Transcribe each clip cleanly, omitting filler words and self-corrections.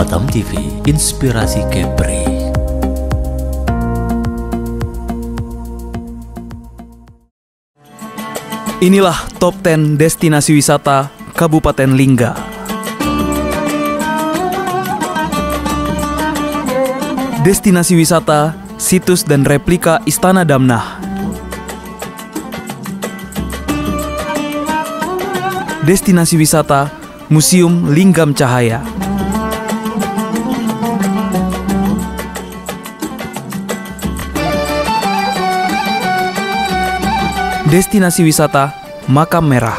Batam TV, inspirasi Kepri. Inilah top 10 destinasi wisata Kabupaten Lingga. Destinasi wisata, situs dan replika Istana Damnah. Destinasi wisata, Museum Linggam Cahaya. Destinasi wisata, Makam Merah.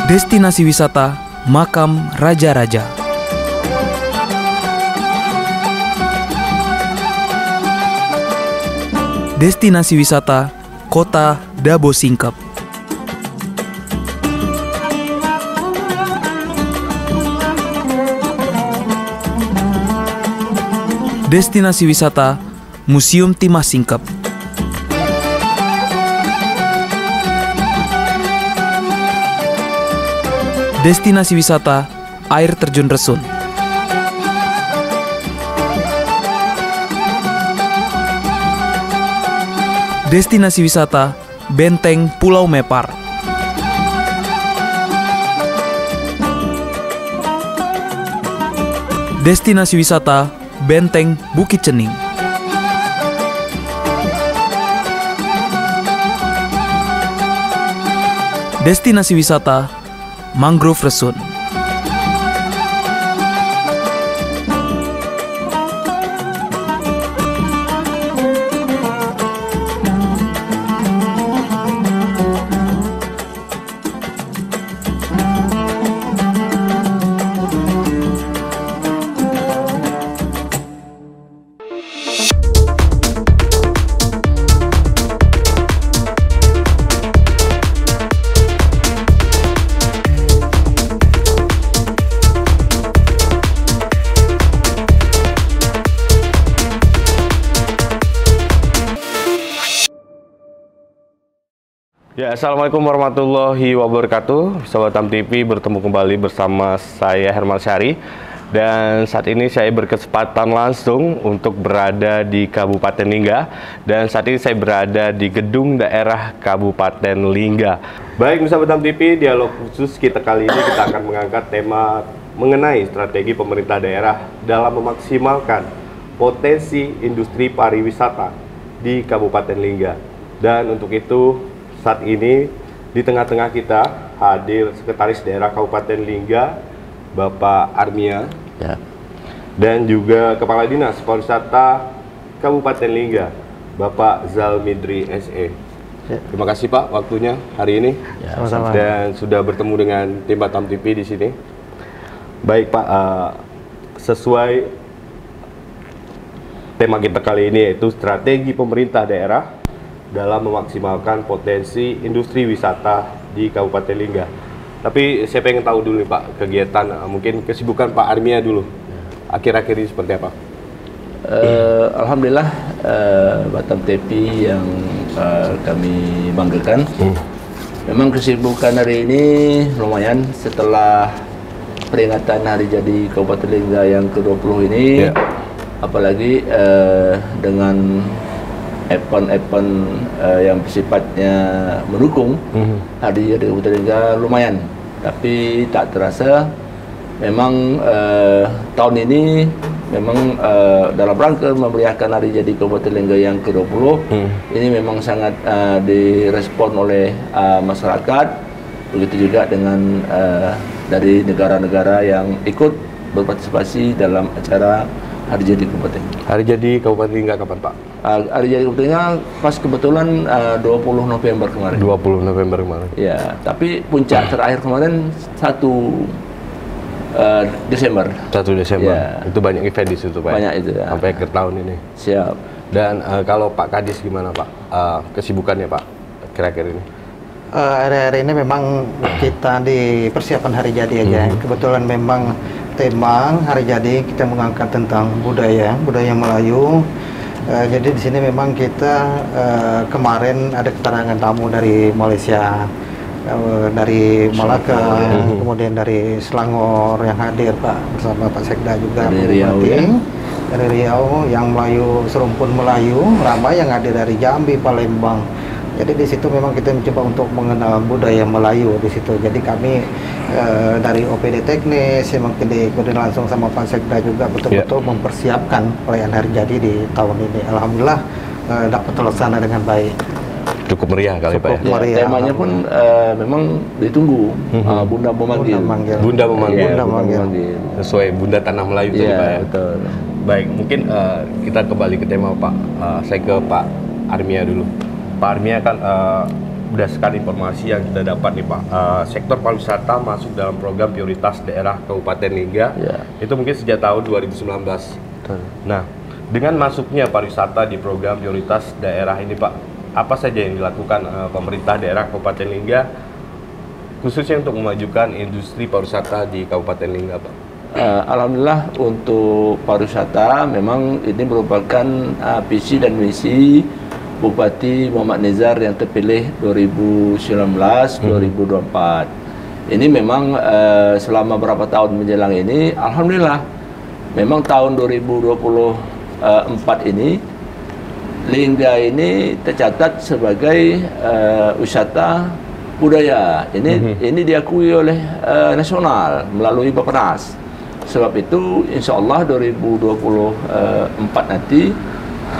Destinasi wisata, Makam Raja-Raja. Destinasi wisata, Kota Dabo Singkep. Destinasi wisata, Museum Timah Singkep. Destinasi wisata, Air Terjun Resun. Destinasi wisata, Benteng Pulau Mepar. Destinasi wisata, Benteng Bukit Cening. Destinasi wisata, Mangrove Resun. Ya, assalamualaikum warahmatullahi wabarakatuh. Sobat Batam TV, bertemu kembali bersama saya Herman Syari. Dan saat ini saya berkesempatan langsung untuk berada di Kabupaten Lingga. Dan saat ini saya berada di gedung daerah Kabupaten Lingga. Baik, Sobat Batam TV, dialog khusus kita kali ini kita akan mengangkat tema mengenai strategi pemerintah daerah dalam memaksimalkan potensi industri pariwisata di Kabupaten Lingga. Dan untuk itu, saat ini di tengah-tengah kita hadir Sekretaris Daerah Kabupaten Lingga, Bapak Armia, ya, dan juga Kepala Dinas Pariwisata Kabupaten Lingga, Bapak Zalmidri SE. Ya. Terima kasih Pak waktunya hari ini, ya, sama-sama, dan sudah bertemu dengan tim Batam TV di sini. Baik Pak, sesuai tema kita kali ini yaitu strategi pemerintah daerah dalam memaksimalkan potensi industri wisata di Kabupaten Lingga. Tapi saya pengen tahu dulu nih Pak, kegiatan, mungkin kesibukan Pak Armia dulu akhir-akhir ini seperti apa? Alhamdulillah, Batam TV yang kami banggakan. Memang kesibukan hari ini lumayan setelah peringatan hari jadi Kabupaten Lingga yang ke-20 ini, apalagi dengan event-event yang bersifatnya mendukung hari jadi Kabupaten Lingga lumayan. Tapi tak terasa memang tahun ini memang dalam rangka memeriahkan hari jadi Kabupaten Lingga yang ke-20 ini memang sangat direspon oleh masyarakat, begitu juga dengan dari negara-negara yang ikut berpartisipasi dalam acara hari jadi Kabupaten. Hari jadi Kabupaten Lingga kapan Pak? Hari jadi Kabupatennya pas kebetulan 20 November kemarin. 20 November kemarin. Ya, tapi puncak terakhir kemarin 1 Desember. 1 Desember. Ya. Itu banyak event di situ Pak. Banyak itu ya. Sampai akhir tahun ini. Siap. Dan kalau Pak Kadis gimana Pak? Kesibukannya Pak kira-kira ini? Hari-hari ini memang kita di persiapan hari jadi aja. Kebetulan memang tema hari jadi kita mengangkat tentang budaya Melayu. Jadi di sini memang kita kemarin ada kedatangan tamu dari Malaysia. dari Malaka, kemudian dari Selangor yang hadir Pak bersama Pak Sekda juga, dari Riau, Bupati, ya? dari Riau, yang Melayu serumpun Melayu, ramai yang hadir dari Jambi, Palembang. Jadi di situ memang kita mencoba untuk mengenal budaya Melayu di situ. Jadi kami dari OPD teknis yang mungkin diikuti langsung sama Pak Sekda juga betul-betul mempersiapkan perayaan hari jadi di tahun ini. Alhamdulillah dapat terlaksana dengan baik. Cukup meriah kali Pak ya? Cukup meriah. Temanya pun memang ditunggu. Bunda memanggil. Bunda memanggil. Iya, Bunda memanggil. Sesuai Bunda Tanah Melayu tadi Iya, Pak ya? betul. Baik, mungkin kita kembali ke tema Pak. Saya ke Pak Armia dulu. Pak Armia kan berdasarkan informasi yang kita dapat nih Pak, sektor pariwisata masuk dalam program prioritas daerah Kabupaten Lingga. Ya. Itu mungkin sejak tahun 2019. Betul. Nah, dengan masuknya pariwisata di program prioritas daerah ini Pak, apa saja yang dilakukan pemerintah daerah Kabupaten Lingga khususnya untuk memajukan industri pariwisata di Kabupaten Lingga Pak? Alhamdulillah untuk pariwisata memang ini merupakan visi dan misi Bupati Muhammad Nizar yang terpilih 2019-2024. Ini memang selama berapa tahun menjelang ini, alhamdulillah memang tahun 2024 ini Lingga ini tercatat sebagai wisata budaya. Ini diakui oleh nasional melalui Bappenas. Sebab itu insya Allah 2024 nanti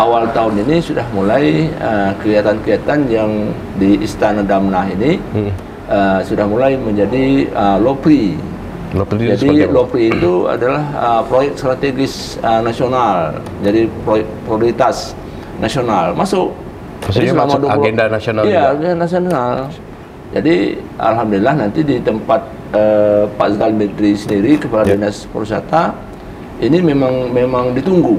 awal tahun ini sudah mulai kegiatan-kegiatan yang di Istana Damnah ini sudah mulai menjadi LOPRI. Jadi LOPRI itu adalah proyek strategis nasional. Jadi proyek prioritas nasional masuk. Maksudnya masuk agenda nasional. Iya, agenda nasional. Jadi alhamdulillah nanti di tempat Pak Zal Bedri sendiri, Kepala Dinas Pariwisata, ini memang ditunggu.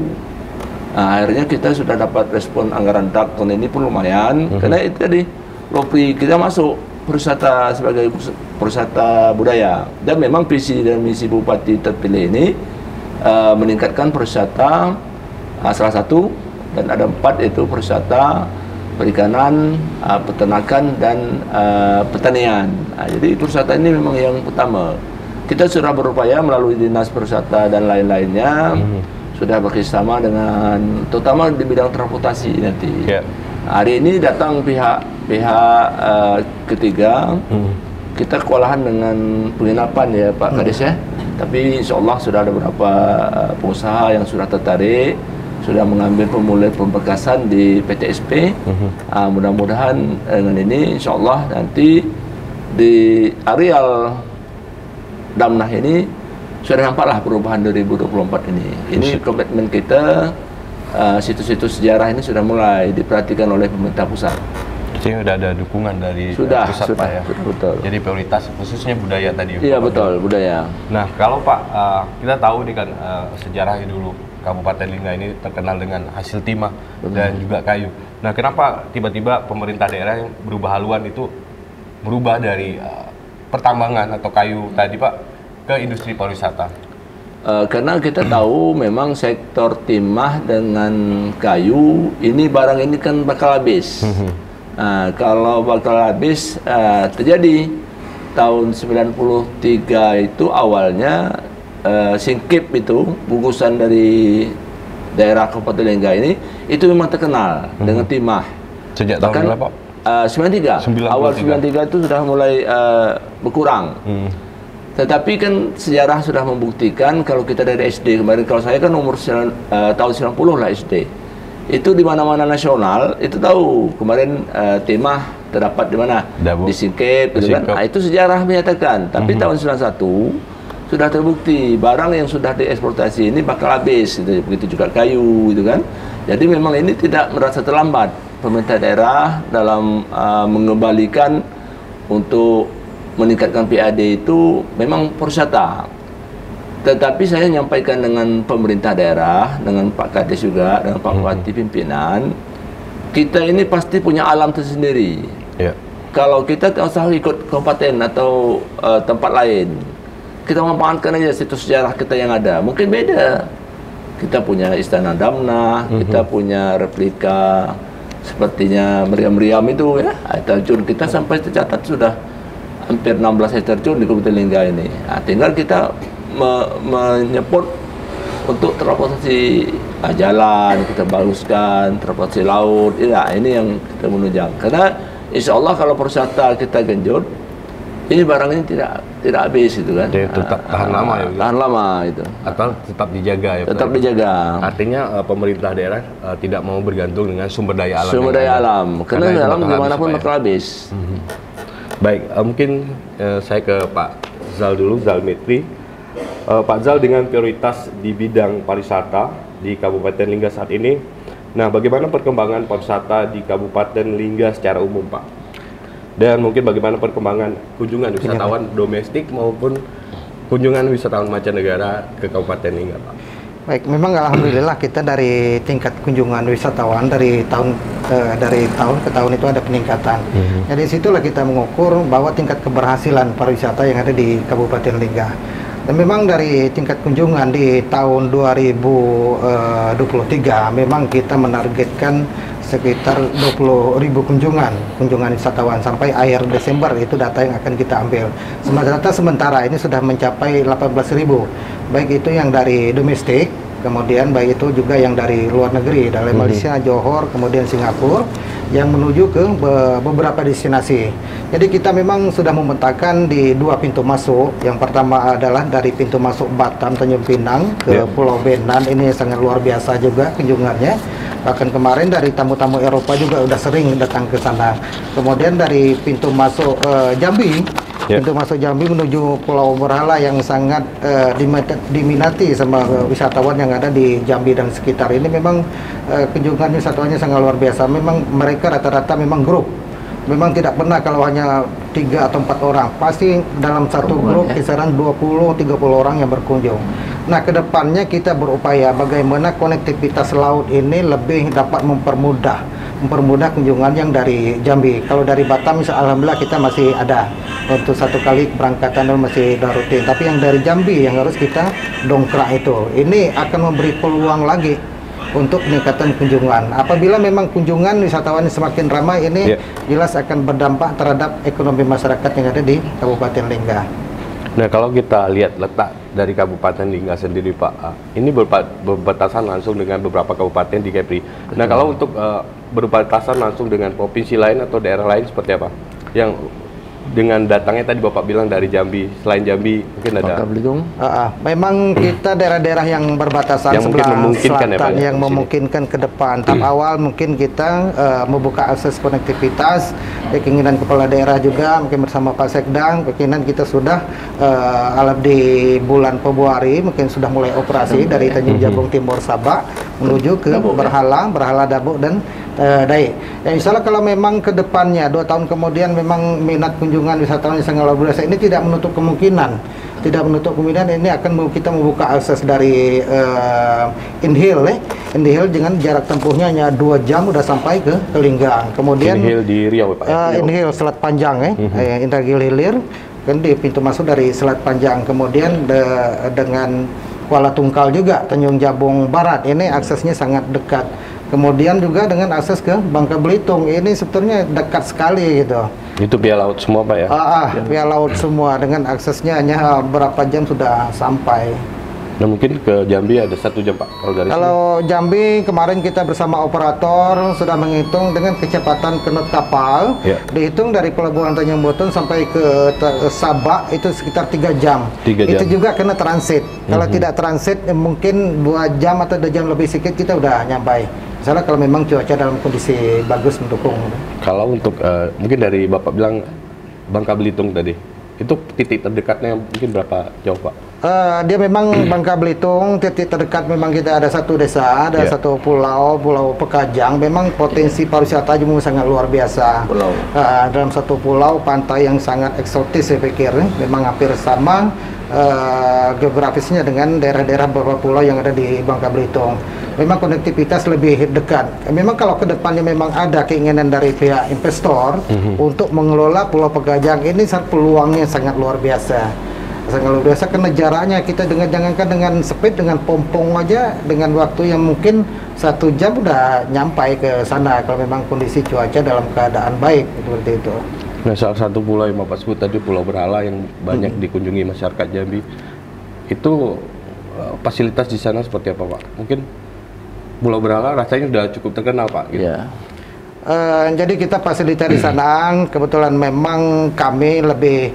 Nah, akhirnya kita sudah dapat respon anggaran DAK tahun ini pun lumayan, karena itu tadi LOPRI kita masuk pariwisata sebagai pariwisata budaya, dan memang visi dan misi Bupati terpilih ini meningkatkan pariwisata salah satu, dan ada 4 itu pariwisata, perikanan, peternakan, dan pertanian. Nah, jadi pariwisata ini memang yang utama. Kita sudah berupaya melalui Dinas Pariwisata dan lain-lainnya, sudah bekerjasama dengan, terutama di bidang transportasi nanti. Hari ini datang pihak ketiga, kita kewalahan dengan penginapan ya Pak Kades ya. Tapi insya Allah sudah ada beberapa pengusaha yang sudah tertarik, sudah mengambil formulir pemberkasan di PTSP. Mudah-mudahan dengan ini insya Allah nanti di areal Damnah ini sudah nampaklah perubahan 2024 ini. Ini komitmen kita, situs-situs sejarah ini sudah mulai diperhatikan oleh pemerintah pusat. Jadi sudah ada dukungan dari Sudah, pusat Pak ya? betul. Jadi prioritas khususnya budaya tadi. Iya betul, budaya. Nah kalau Pak, kita tahu nih kan sejarahnya dulu Kabupaten Lingga ini terkenal dengan hasil timah dan juga kayu. Nah, kenapa tiba-tiba pemerintah daerah yang berubah haluan itu berubah dari pertambangan atau kayu tadi Pak ke industri pariwisata? Karena kita tahu memang sektor timah dengan kayu ini barang ini kan bakal habis. Kalau bakal habis terjadi tahun 93 itu awalnya Singkip itu bungkusan dari daerah Kabupaten Lingga ini itu memang terkenal dengan timah. Sejak tahun berapa? 93. Awal 93 itu sudah mulai berkurang. Tetapi kan sejarah sudah membuktikan kalau kita dari SD kemarin, kalau saya kan umur tahun 90 lah SD. Itu di mana-mana nasional itu tahu kemarin timah terdapat di mana? Di Singkip, gitu kan? Nah, itu sejarah menyatakan. Tapi tahun 91 sudah terbukti barang yang sudah dieksploitasi ini bakal habis, gitu. Begitu juga kayu, gitu kan. Jadi memang ini tidak merasa terlambat pemerintah daerah dalam mengembalikan untuk meningkatkan PAD itu memang pariwisata. Tetapi saya menyampaikan dengan pemerintah daerah, dengan Pak Kades juga, dengan Pak Bupati pimpinan, kita ini pasti punya alam tersendiri. Kalau kita tak usah ikut kabupaten atau tempat lain, kita memanfaatkan aja situs sejarah kita yang ada. Mungkin beda. Kita punya Istana Damnah, kita punya replika sepertinya meriam-meriam itu ya. Tajun kita sampai tercatat sudah hampir 16 hektar itu di Kabupaten Lingga ini. Nah, tinggal kita menyebut untuk transportasi jalan, kita baguskan transportasi laut. Ya, ini yang kita menunjang. Karena insya Allah kalau pariwisata kita genjot, ini barang ini tidak habis gitu kan. Jadi tetap tahan lama ya. Tahan lama itu. Atau tetap dijaga ya. Tetap dijaga. Artinya pemerintah daerah tidak mau bergantung dengan sumber daya alam. Sumber daya alam. Karena alam gimana pun bakal habis. Baik, mungkin saya ke Pak Zal dulu, Zal Mitri. Pak Zal, dengan prioritas di bidang pariwisata di Kabupaten Lingga saat ini, nah bagaimana perkembangan pariwisata di Kabupaten Lingga secara umum, Pak? Dan mungkin bagaimana perkembangan kunjungan wisatawan domestik maupun kunjungan wisatawan mancanegara ke Kabupaten Lingga, Pak? Baik, memang alhamdulillah kita dari tingkat kunjungan wisatawan dari tahun ke tahun itu ada peningkatan. Jadi situlah kita mengukur bahwa tingkat keberhasilan pariwisata yang ada di Kabupaten Lingga. Dan memang dari tingkat kunjungan di tahun 2023 memang kita menargetkan sekitar 20.000 kunjungan wisatawan sampai akhir Desember, itu data yang akan kita ambil. Sementara ini sudah mencapai 18.000, baik itu yang dari domestik, kemudian baik itu juga yang dari luar negeri, dari Malaysia, Johor, kemudian Singapura, yang menuju ke beberapa destinasi. Jadi kita memang sudah memetakan di 2 pintu masuk. Yang pertama adalah dari pintu masuk Batam, Tanjung Pinang ke Pulau Benan. Ini sangat luar biasa juga kunjungannya. Bahkan kemarin dari tamu-tamu Eropa juga udah sering datang ke sana. Kemudian dari pintu masuk Jambi, pintu masuk Jambi menuju Pulau Berhala yang sangat diminati sama wisatawan yang ada di Jambi dan sekitar. Ini memang kunjungan wisatawannya sangat luar biasa. Memang mereka rata-rata memang grup. Memang tidak pernah kalau hanya 3 atau 4 orang. Pasti dalam satu grup kisaran 20-30 orang yang berkunjung. Nah, kedepannya kita berupaya bagaimana konektivitas laut ini lebih dapat mempermudah kunjungan yang dari Jambi. Kalau dari Batam, alhamdulillah kita masih ada untuk 1 kali keberangkatan dan masih rutin. Tapi yang dari Jambi yang harus kita dongkrak itu, ini akan memberi peluang lagi untuk peningkatan kunjungan. Apabila memang kunjungan wisatawan semakin ramai, ini jelas akan berdampak terhadap ekonomi masyarakat yang ada di Kabupaten Lingga. Nah, kalau kita lihat letak dari Kabupaten Lingga sendiri, Pak, ini berbatasan langsung dengan beberapa kabupaten di Kepri. Nah, kalau untuk berbatasan langsung dengan provinsi lain atau daerah lain seperti apa? Yang dengan datangnya tadi Bapak bilang dari Jambi, selain Jambi mungkin ada. Memang kita daerah-daerah yang berbatasan yang sebelah memungkinkan selatan yang memungkinkan ke depan. Tahap awal mungkin kita membuka akses konektivitas. Keinginan kepala daerah juga mungkin bersama Pak Sekdang, keinginan kita sudah di bulan Februari mungkin sudah mulai operasi dari Tanjung Jabung Timur Sabak menuju ke Berhala Dabuk dan Dai. Ya, insya Allah kalau memang ke depannya 2 tahun kemudian memang minat kunjungan wisatawan yang sangat luar biasa, ini tidak menutup kemungkinan ini akan kita membuka akses dari Inhil dengan jarak tempuhnya hanya 2 jam udah sampai ke Linggang. Kemudian Inhil di Riau, Pak. Inhil Selat Panjang Indragil Hilir kan di pintu masuk dari Selat Panjang. Kemudian dengan Kuala Tungkal juga Tanjung Jabung Barat, ini aksesnya sangat dekat. Kemudian juga dengan akses ke Bangka Belitung, ini sebetulnya dekat sekali gitu. Itu via laut semua, Pak ya? Via laut semua, dengan aksesnya hanya berapa jam sudah sampai. Nah, mungkin ke Jambi ada 1 jam, Pak, kalau Jambi kemarin kita bersama operator sudah menghitung dengan kecepatan kenot kapal, dihitung dari Pelabuhan Tanjung Botol sampai ke Sabak itu sekitar 3 jam. Itu juga kena transit. Kalau tidak transit mungkin 2 jam atau 2 jam lebih sedikit kita udah nyampai. Misalnya kalau memang cuaca dalam kondisi bagus mendukung. Kalau untuk mungkin dari Bapak bilang Bangka Belitung tadi, itu titik terdekatnya mungkin berapa jauh, Pak? Dia memang Bangka Belitung, titik terdekat memang kita ada 1 desa, ada 1 pulau Pekajang. Memang potensi pariwisata juga sangat luar biasa. Dalam 1 pulau pantai yang sangat eksotis, saya pikir memang hampir sama geografisnya dengan daerah-daerah beberapa pulau yang ada di Bangka Belitung. Memang konektivitas lebih dekat. Memang kalau ke depannya memang ada keinginan dari pihak investor untuk mengelola Pulau Pekajang, ini peluangnya sangat luar biasa. Karena jaraknya kita jangankan dengan speed, dengan pompong aja dengan waktu yang mungkin 1 jam udah nyampai ke sana kalau memang kondisi cuaca dalam keadaan baik seperti itu. Nah, salah satu pulau yang Bapak sebut tadi, Pulau Berhala, yang banyak dikunjungi masyarakat Jambi, itu fasilitas di sana seperti apa, Pak? Mungkin Pulau Berhala rasanya sudah cukup terkenal, Pak. Gitu. Ya. Jadi kita fasilitas di sana kebetulan memang kami lebih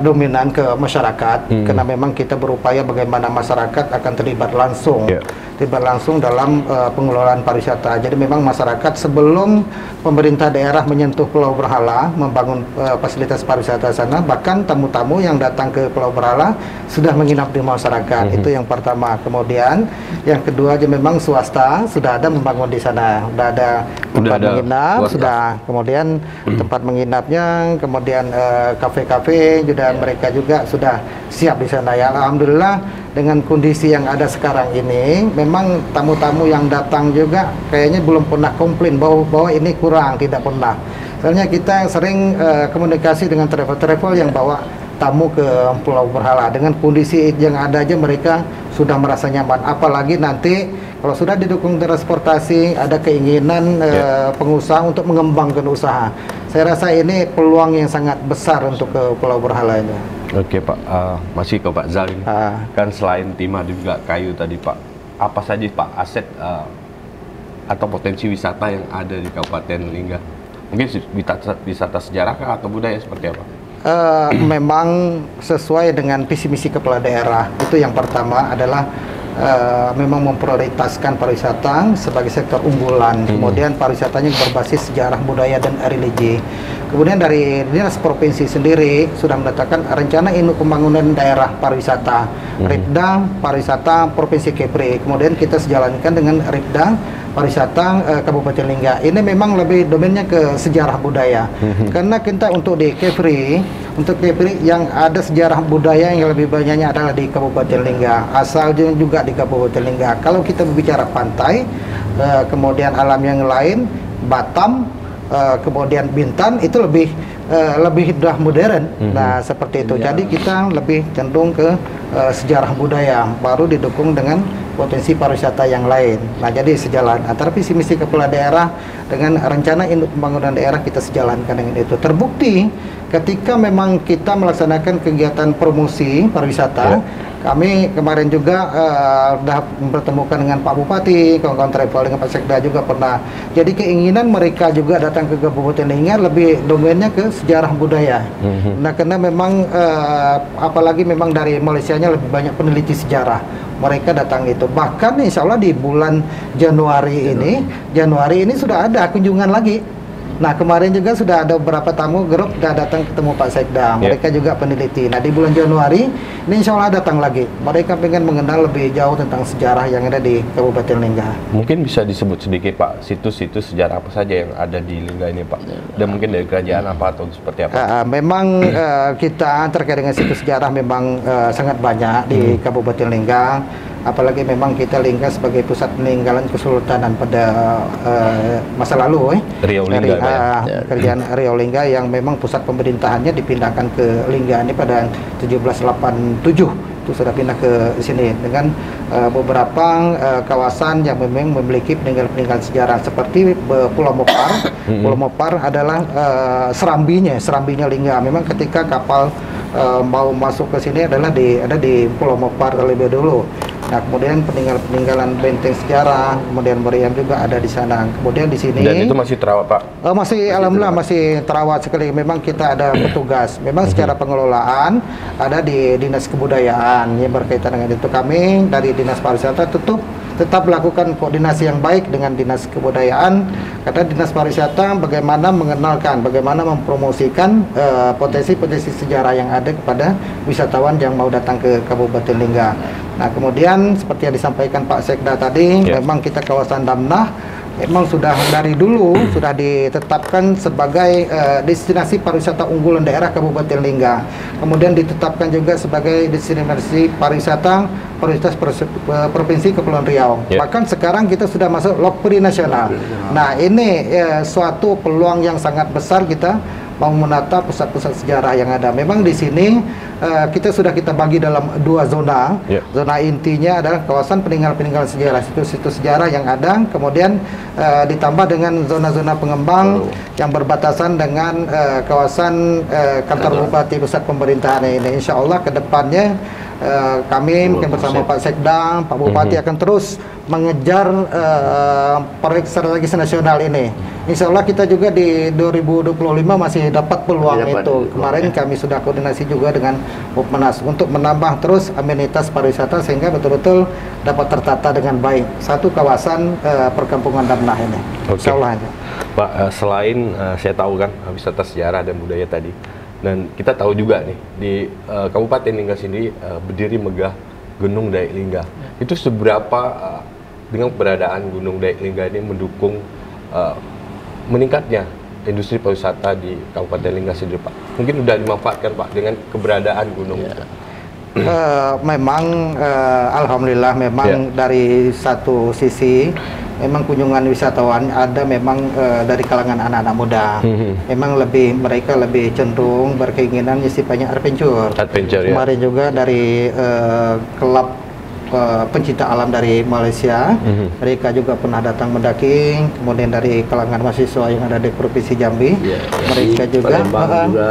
dominan ke masyarakat, karena memang kita berupaya bagaimana masyarakat akan terlibat langsung, terlibat langsung dalam pengelolaan pariwisata. Jadi memang masyarakat sebelum pemerintah daerah menyentuh Pulau Berhala membangun fasilitas pariwisata sana, bahkan tamu-tamu yang datang ke Pulau Berhala sudah menginap di masyarakat. Itu yang pertama. Kemudian yang kedua aja memang swasta sudah ada membangun di sana, sudah ada tempat menginap, sudah. Kemudian tempat menginapnya, kemudian kafe-kafe juga mereka juga sudah siap di sana. Ya, alhamdulillah dengan kondisi yang ada sekarang ini, memang tamu-tamu yang datang juga kayaknya belum pernah komplain bahwa ini kurang, tidak pernah. Soalnya kita sering komunikasi dengan travel-travel yang bawa tamu ke Pulau Berhala, dengan kondisi yang ada aja mereka sudah merasa nyaman. Apalagi nanti kalau sudah didukung transportasi, ada keinginan pengusaha untuk mengembangkan usaha. Saya rasa ini peluang yang sangat besar untuk ke Pulau Berhala ini. Oke, Pak, masih ke Pak Zal ini. Kan selain timah dan juga kayu tadi, Pak, apa saja, Pak, aset atau potensi wisata yang ada di Kabupaten Lingga? Mungkin wisata sejarah atau budaya seperti apa? Memang sesuai dengan visi misi kepala daerah. Itu yang pertama adalah memang memprioritaskan pariwisata sebagai sektor unggulan. Kemudian pariwisatanya berbasis sejarah, budaya, dan religi. Kemudian dari Dinas Provinsi sendiri sudah menetapkan rencana induk pembangunan daerah pariwisata, Ripda Pariwisata Provinsi Kepri. Kemudian kita sejalankan dengan Ripda Pariwisata Kabupaten Lingga. Ini memang lebih domainnya ke sejarah budaya. Karena kita untuk di Kepri, yang ada sejarah budaya yang lebih banyaknya adalah di Kabupaten Lingga. Asalnya juga di Kabupaten Lingga. Kalau kita berbicara pantai, kemudian alam yang lain, Batam, kemudian Bintan, itu lebih udah modern. Nah, seperti itu. Jadi kita lebih cenderung ke sejarah budaya, baru didukung dengan potensi pariwisata yang lain. Nah, jadi sejalan antara visi misi kepala daerah dengan rencana induk pembangunan daerah, kita sejalankan dengan itu. Terbukti ketika memang kita melaksanakan kegiatan promosi pariwisata, kami kemarin juga sudah bertemukan dengan Pak Bupati, kawan-kawan travel, dengan Pak Sekda juga pernah. Jadi keinginan mereka juga datang ke Kabupaten Lingga lebih domainnya ke sejarah budaya. Nah, karena memang apalagi memang dari Malaysianya lebih banyak peneliti sejarah. Mereka datang itu. Bahkan insya Allah di bulan Januari ini sudah ada kunjungan lagi. Nah, kemarin juga sudah ada beberapa tamu grup sudah datang ketemu Pak Sekda. Mereka juga peneliti. Nah, di bulan Januari ini insya Allah datang lagi. Mereka pengen mengenal lebih jauh tentang sejarah yang ada di Kabupaten Lingga. Mungkin bisa disebut sedikit, Pak, situs-situs sejarah apa saja yang ada di Lingga ini, Pak? Dan mungkin dari kerajaan apa atau seperti apa? Memang kita terkait dengan situs sejarah memang sangat banyak di Kabupaten Lingga. Apalagi memang kita Lingga sebagai pusat peninggalan kesultanan pada masa lalu, Riau Lingga, kerajaan Riau Lingga yang memang pusat pemerintahannya dipindahkan ke Lingga ini pada 1787. Itu sudah pindah ke sini dengan beberapa kawasan yang memang memiliki peninggalan sejarah seperti Pulau Mopar. Pulau Mopar adalah serambinya Lingga. Memang ketika kapal mau masuk ke sini ada di Pulau Mopar terlebih dulu. Nah, kemudian peninggalan benteng sejarah, kemudian meriam juga ada di sana. Kemudian di sini. Dan itu masih terawat, Pak? Masih alhamdulillah masih terawat sekali. Memang kita ada petugas. Memang secara pengelolaan ada di Dinas Kebudayaan yang berkaitan dengan itu. Kami dari Dinas Pariwisata tetap melakukan koordinasi yang baik dengan Dinas Kebudayaan, karena Dinas Pariwisata bagaimana mengenalkan, bagaimana mempromosikan potensi-potensi sejarah yang ada kepada wisatawan yang mau datang ke Kabupaten Lingga. Nah, kemudian seperti yang disampaikan Pak Sekda tadi, memang kita kawasan Damnah memang sudah dari dulu sudah ditetapkan sebagai destinasi pariwisata unggulan daerah Kabupaten Lingga. Kemudian ditetapkan juga sebagai destinasi pariwisata Provinsi Kepulauan Riau. Bahkan sekarang kita sudah masuk LOPRI nasional. Nah, ini suatu peluang yang sangat besar kita mau menata pusat-pusat sejarah yang ada. Memang di sini kita bagi dalam 2 zona. Zona intinya adalah kawasan peninggalan sejarah, situs-situs sejarah yang ada, kemudian ditambah dengan zona-zona pengembang yang berbatasan dengan kawasan kantor bupati pusat pemerintahan ini. Insya Allah ke depannya kami mungkin bersama Pak Sekda, Pak Bupati akan terus mengejar proyek strategis nasional ini. Insya Allah kita juga di 2025 masih dapat peluang itu. Kemarin kami sudah koordinasi juga dengan Bupmenas untuk menambah terus amenitas pariwisata sehingga betul-betul dapat tertata dengan baik satu kawasan perkampungan Damnah ini. Insya Allah. Pak, selain saya tahu kan wisata sejarah dan budaya tadi, dan kita tahu juga nih di Kabupaten Lingga sendiri berdiri megah Gunung Daik Lingga. Itu seberapa dengan keberadaan Gunung Daik Lingga ini mendukung meningkatnya industri pariwisata di Kabupaten Lingga sendiri, Pak? Mungkin sudah dimanfaatkan, Pak, dengan keberadaan gunung itu. Memang alhamdulillah memang dari satu sisi memang kunjungan wisatawan ada memang dari kalangan anak-anak muda. Memang mereka lebih cenderung berkeinginan sifatnya adventure. Kemarin juga dari klub pencinta alam dari Malaysia, mereka juga pernah datang mendaki. Kemudian dari kalangan mahasiswa yang ada di Provinsi Jambi, mereka juga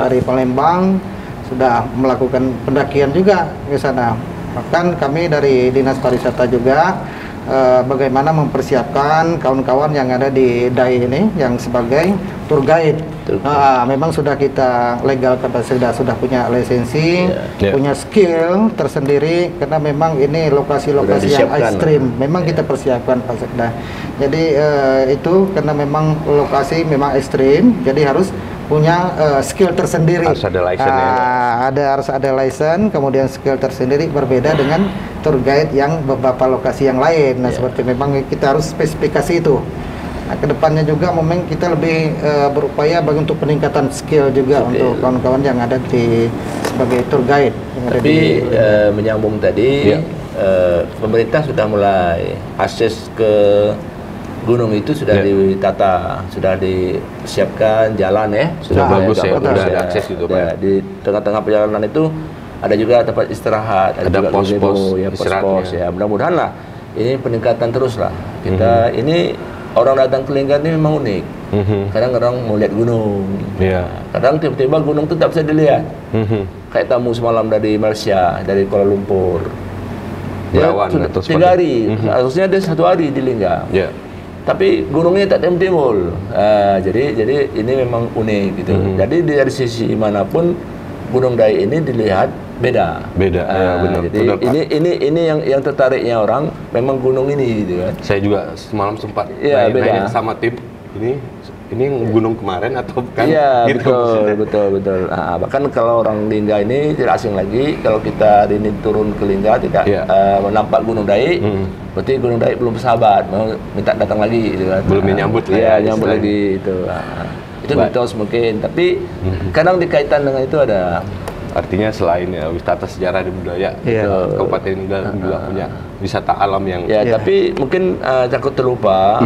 dari Palembang sudah melakukan pendakian juga ke sana. Bahkan kami dari Dinas Pariwisata juga bagaimana mempersiapkan kawan-kawan yang ada di DAI ini yang sebagai tour guide. Memang sudah kita legalkan, sudah punya lisensi, punya skill tersendiri karena memang ini lokasi-lokasi yang ekstrim. Memang kita persiapkan, Pak Sekda. Jadi itu karena memang lokasi memang ekstrim, jadi harus punya skill tersendiri. Harus ada license harus ada license, kemudian skill tersendiri berbeda dengan tour guide yang beberapa lokasi yang lain. Nah, seperti memang kita harus spesifikasi itu. Nah, kedepannya juga memang kita lebih berupaya bagi untuk peningkatan skill juga untuk kawan-kawan yang ada di sebagai tour guide. Tapi menyambung tadi, pemerintah sudah mulai akses ke gunung itu sudah ditata, sudah disiapkan jalan sudah bagus sudah ada akses gitu, Pak. Di tengah-tengah perjalanan itu ada juga tempat istirahat, ada pos-pos pos-pos mudah-mudahan lah ini peningkatan terus lah. Kita ini orang datang ke Lingga ini memang unik. Kadang orang mau lihat gunung, kadang tiba-tiba gunung itu tak bisa dilihat. Kayak tamu semalam dari Malaysia, dari Kuala Lumpur, Berawan atau 3 hari, harusnya dia 1 hari di Lingga. Tapi gunungnya tak timbul. Jadi ini memang unik gitu. Jadi dari sisi manapun Gunung Daik ini dilihat beda. Benar. Jadi ini yang tertariknya orang memang gunung ini gitu kan. Saya juga semalam sempat nanya sama tim ini gunung kemarin atau bukan? Iya, gitu. betul. Bahkan kalau orang Lingga ini tidak asing lagi, kalau kita hari ini turun ke Lingga tidak nampak Gunung Daik, berarti Gunung Daik belum bersahabat, mau minta datang lagi gitu kan. Belum menyambut nyambut lagi itu. Itu mitos mungkin, tapi kadang dikaitkan dengan itu ada. Artinya selain wisata sejarah dan budaya, Kabupaten Lingga juga punya wisata alam yang tapi mungkin takut terlupa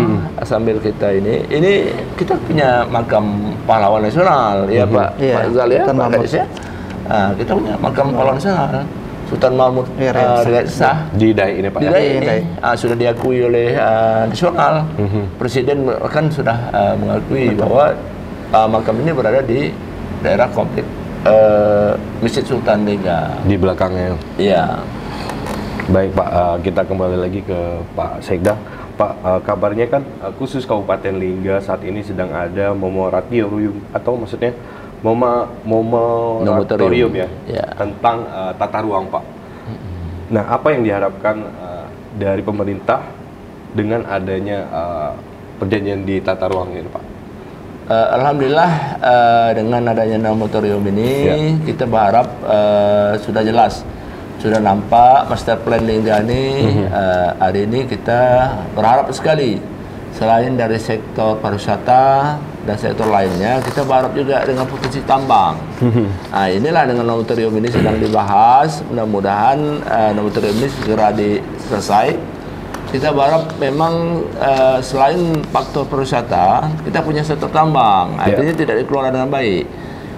sambil kita ini kita punya makam pahlawan nasional Pak Zal Pak Kades kita punya makam pahlawan nasional Sultan Mahmud Riyad Shah di Daik ini, Pak. Di Daik ini sudah diakui oleh nasional. Presiden kan sudah mengakui bahwa makam ini berada di daerah komplek Masjid Sultan Lingga di belakangnya. Iya. Baik, Pak, kita kembali lagi ke Pak Sekda. Pak, kabarnya kan khusus Kabupaten Lingga saat ini sedang ada moratorium atau maksudnya moratorium tentang tata ruang, Pak. Nah, apa yang diharapkan dari pemerintah dengan adanya perjanjian di tata ruang ini, Pak? Alhamdulillah dengan adanya moratorium ini kita berharap sudah jelas, sudah nampak master plan Lingga ini. Hari ini kita berharap sekali selain dari sektor pariwisata dan sektor lainnya, kita berharap juga dengan potensi tambang. Nah, inilah dengan moratorium ini sedang dibahas, mudah-mudahan moratorium ini segera selesai. Kita berharap memang selain faktor pariwisata, kita punya sektor tambang. Artinya tidak dikelola dengan baik.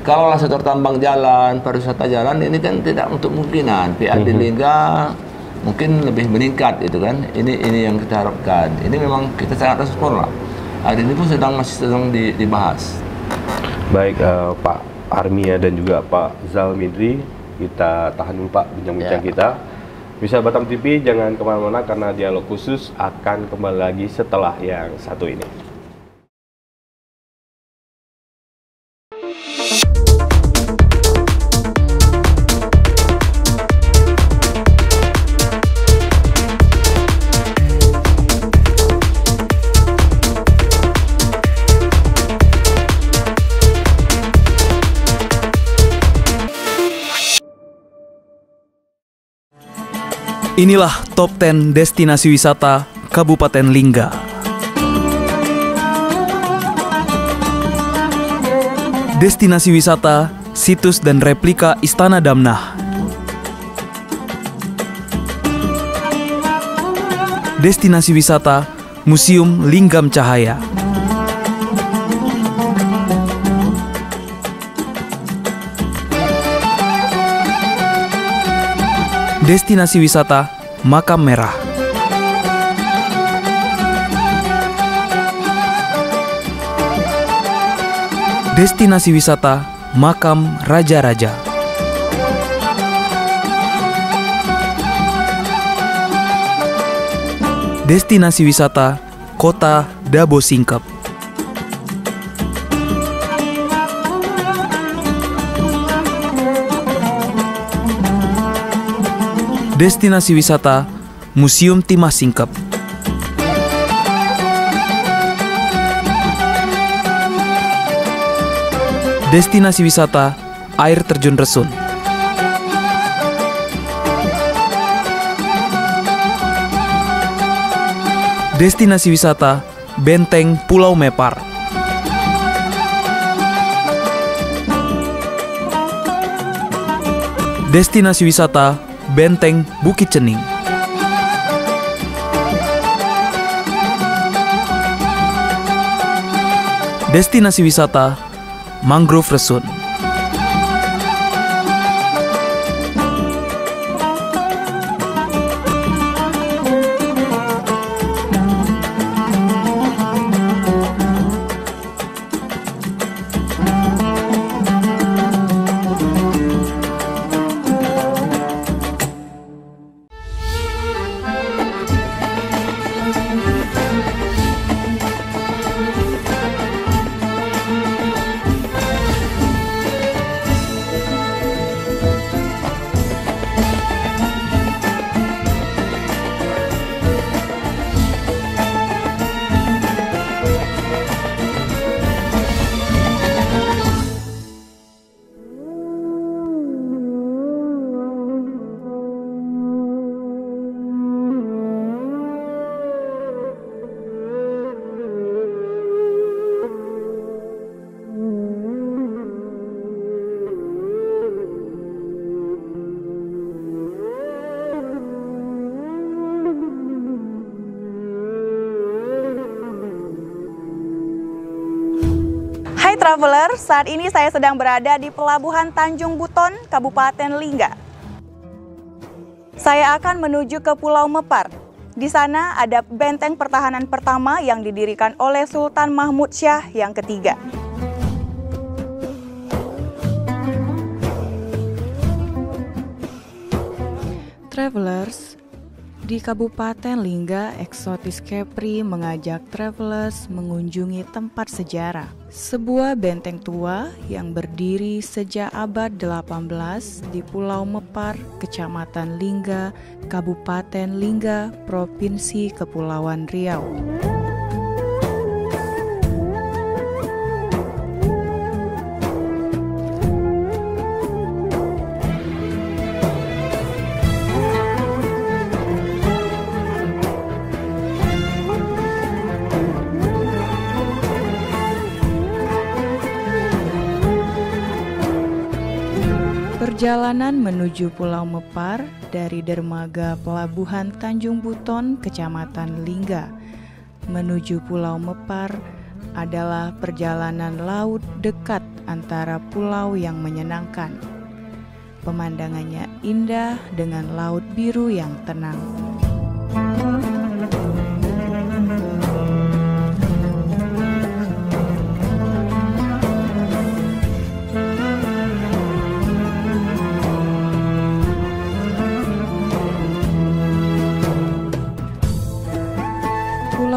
Kalau sektor tambang jalan, pariwisata jalan ini kan tidak untuk kemungkinan. PAD Lingga mungkin lebih meningkat gitu kan. Ini yang kita harapkan. Ini memang kita sangat respon lah. Hari ini pun masih sedang dibahas. Baik Pak Armia dan juga Pak Zal Midri, kita tahan dulu Pak bincang-bincang kita. Bisa Batam TV, jangan kemana-mana karena dialog khusus akan kembali lagi setelah yang satu ini. Inilah Top 10 Destinasi Wisata Kabupaten Lingga. Destinasi wisata, situs dan replika Istana Damnah. Destinasi wisata, Museum Linggam Cahaya. Destinasi wisata Makam Merah. Destinasi wisata Makam Raja-Raja. Destinasi wisata Kota Dabo Singkep. Destinasi wisata Museum Timah Singkep. Destinasi wisata Air Terjun Resun. Destinasi wisata Benteng Pulau Mepar. Destinasi wisata Benteng Bukit Cening. Destinasi wisata Mangrove Resun. Hai traveler, saat ini saya sedang berada di Pelabuhan Tanjung Buton, Kabupaten Lingga. Saya akan menuju ke Pulau Mepar. Di sana ada benteng pertahanan pertama yang didirikan oleh Sultan Mahmud Syah yang ketiga. Travelers, di Kabupaten Lingga, Eksotis Kepri mengajak travelers mengunjungi tempat sejarah. Sebuah benteng tua yang berdiri sejak abad 18 di Pulau Mepar, Kecamatan Lingga, Kabupaten Lingga, Provinsi Kepulauan Riau. Perjalanan menuju Pulau Mepar dari dermaga Pelabuhan Tanjung Buton, Kecamatan Lingga, menuju Pulau Mepar adalah perjalanan laut dekat antara pulau yang menyenangkan. Pemandangannya indah dengan laut biru yang tenang.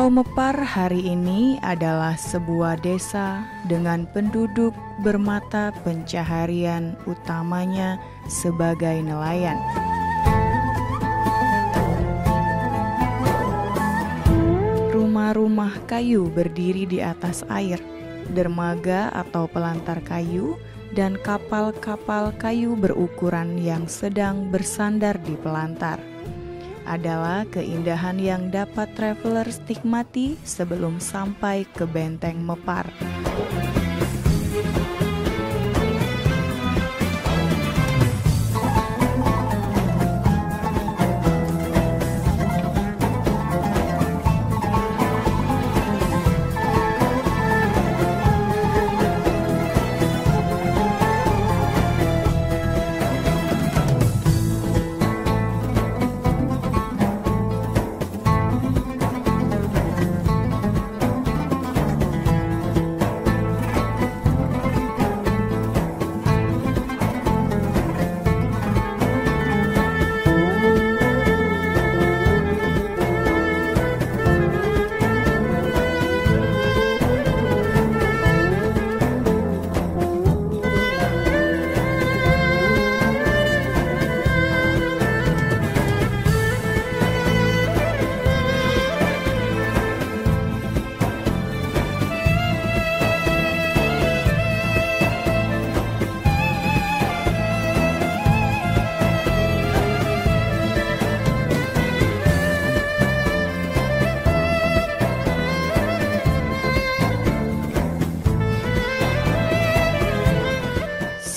Pulau Mepar hari ini adalah sebuah desa dengan penduduk bermata pencaharian utamanya sebagai nelayan. Rumah-rumah kayu berdiri di atas air, dermaga atau pelantar kayu, dan kapal-kapal kayu berukuran yang sedang bersandar di pelantar adalah keindahan yang dapat travelers nikmati sebelum sampai ke Benteng Mepar.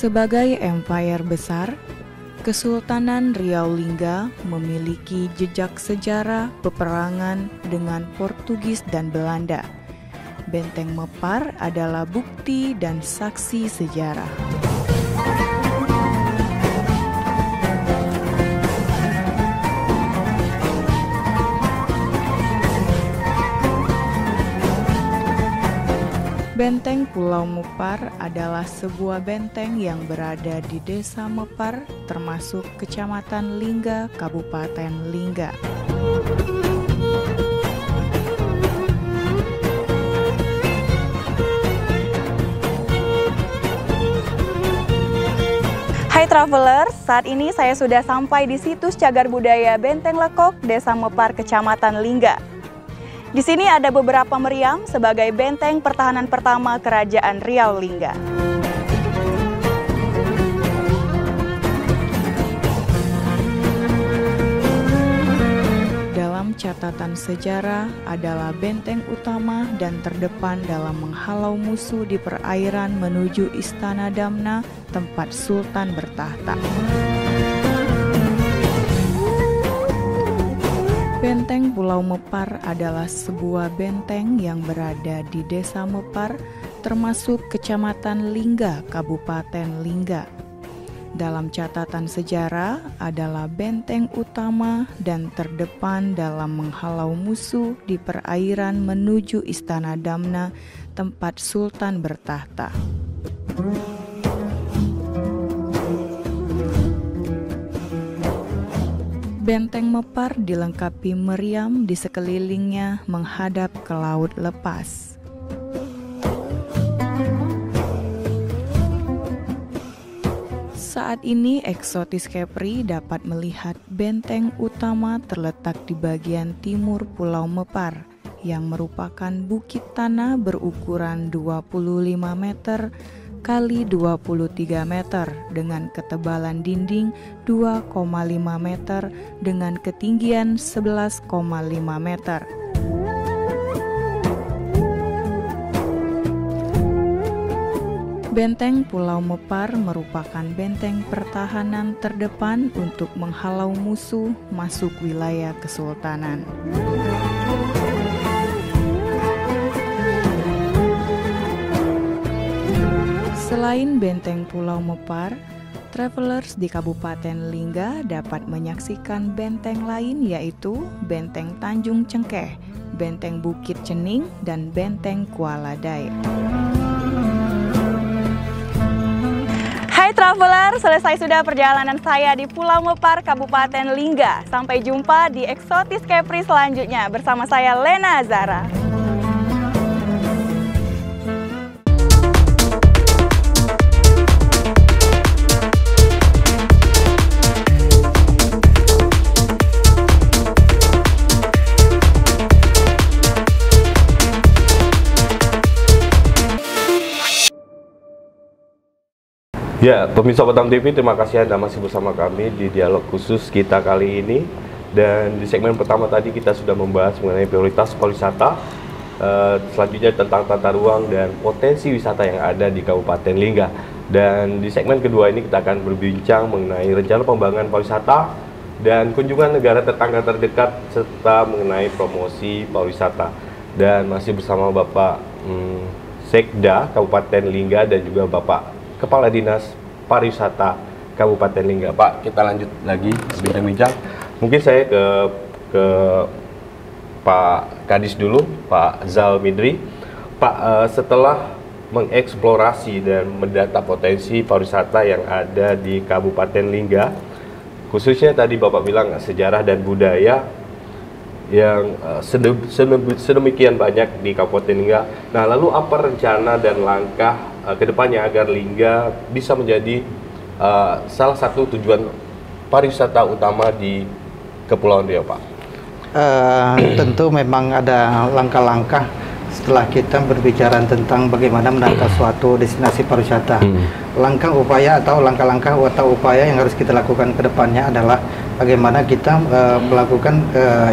Sebagai empire besar, Kesultanan Riau Lingga memiliki jejak sejarah peperangan dengan Portugis dan Belanda. Benteng Mepar adalah bukti dan saksi sejarah. Benteng Pulau Mepar adalah sebuah benteng yang berada di Desa Mepar, termasuk Kecamatan Lingga, Kabupaten Lingga. Hai travelers, saat ini saya sudah sampai di situs cagar budaya Benteng Lekok, Desa Mepar, Kecamatan Lingga. Di sini ada beberapa meriam sebagai benteng pertahanan pertama Kerajaan Riau Lingga. Dalam catatan sejarah adalah benteng utama dan terdepan dalam menghalau musuh di perairan menuju Istana Damna, tempat Sultan bertahta. Benteng Pulau Mepar adalah sebuah benteng yang berada di Desa Mepar, termasuk Kecamatan Lingga, Kabupaten Lingga. Dalam catatan sejarah adalah benteng utama dan terdepan dalam menghalau musuh di perairan menuju Istana Damna, tempat Sultan bertahta. Benteng Mepar dilengkapi meriam di sekelilingnya menghadap ke laut lepas. Saat ini Eksotis Kepri dapat melihat benteng utama terletak di bagian timur Pulau Mepar yang merupakan bukit tanah berukuran 25 meter kali 23 meter dengan ketebalan dinding 2,5 meter dengan ketinggian 11,5 meter. Benteng Pulau Mepar merupakan benteng pertahanan terdepan untuk menghalau musuh masuk wilayah kesultanan. Selain Benteng Pulau Mepar, travelers di Kabupaten Lingga dapat menyaksikan benteng lain yaitu Benteng Tanjung Cengkeh, Benteng Bukit Cening, dan Benteng Kuala Dae. Hai traveler, selesai sudah perjalanan saya di Pulau Mepar, Kabupaten Lingga. Sampai jumpa di Eksotis Kepri selanjutnya bersama saya Lena Zara. Ya, pemirsa Batam TV, terima kasih Anda masih bersama kami di dialog khusus kita kali ini. Dan di segmen pertama tadi kita sudah membahas mengenai prioritas pariwisata, selanjutnya tentang tata ruang dan potensi wisata yang ada di Kabupaten Lingga. Dan di segmen kedua ini kita akan berbincang mengenai rencana pembangunan pariwisata dan kunjungan negara tetangga terdekat serta mengenai promosi pariwisata. Dan masih bersama Bapak Sekda Kabupaten Lingga dan juga Bapak Kepala Dinas Pariwisata Kabupaten Lingga. Pak, kita lanjut lagi bincang-bincang. Mungkin saya ke Pak Kadis dulu, Pak Zal Midri. Pak, setelah mengeksplorasi dan mendata potensi pariwisata yang ada di Kabupaten Lingga, khususnya tadi Bapak bilang sejarah dan budaya yang sedemikian banyak di Kabupaten Lingga. Nah, lalu apa rencana dan langkah kedepannya agar Lingga bisa menjadi salah satu tujuan pariwisata utama di Kepulauan Riau, Pak? Tentu memang ada langkah-langkah setelah kita berbicara tentang bagaimana menata suatu destinasi pariwisata. Langkah upaya atau langkah-langkah atau upaya yang harus kita lakukan ke depannya adalah bagaimana kita melakukan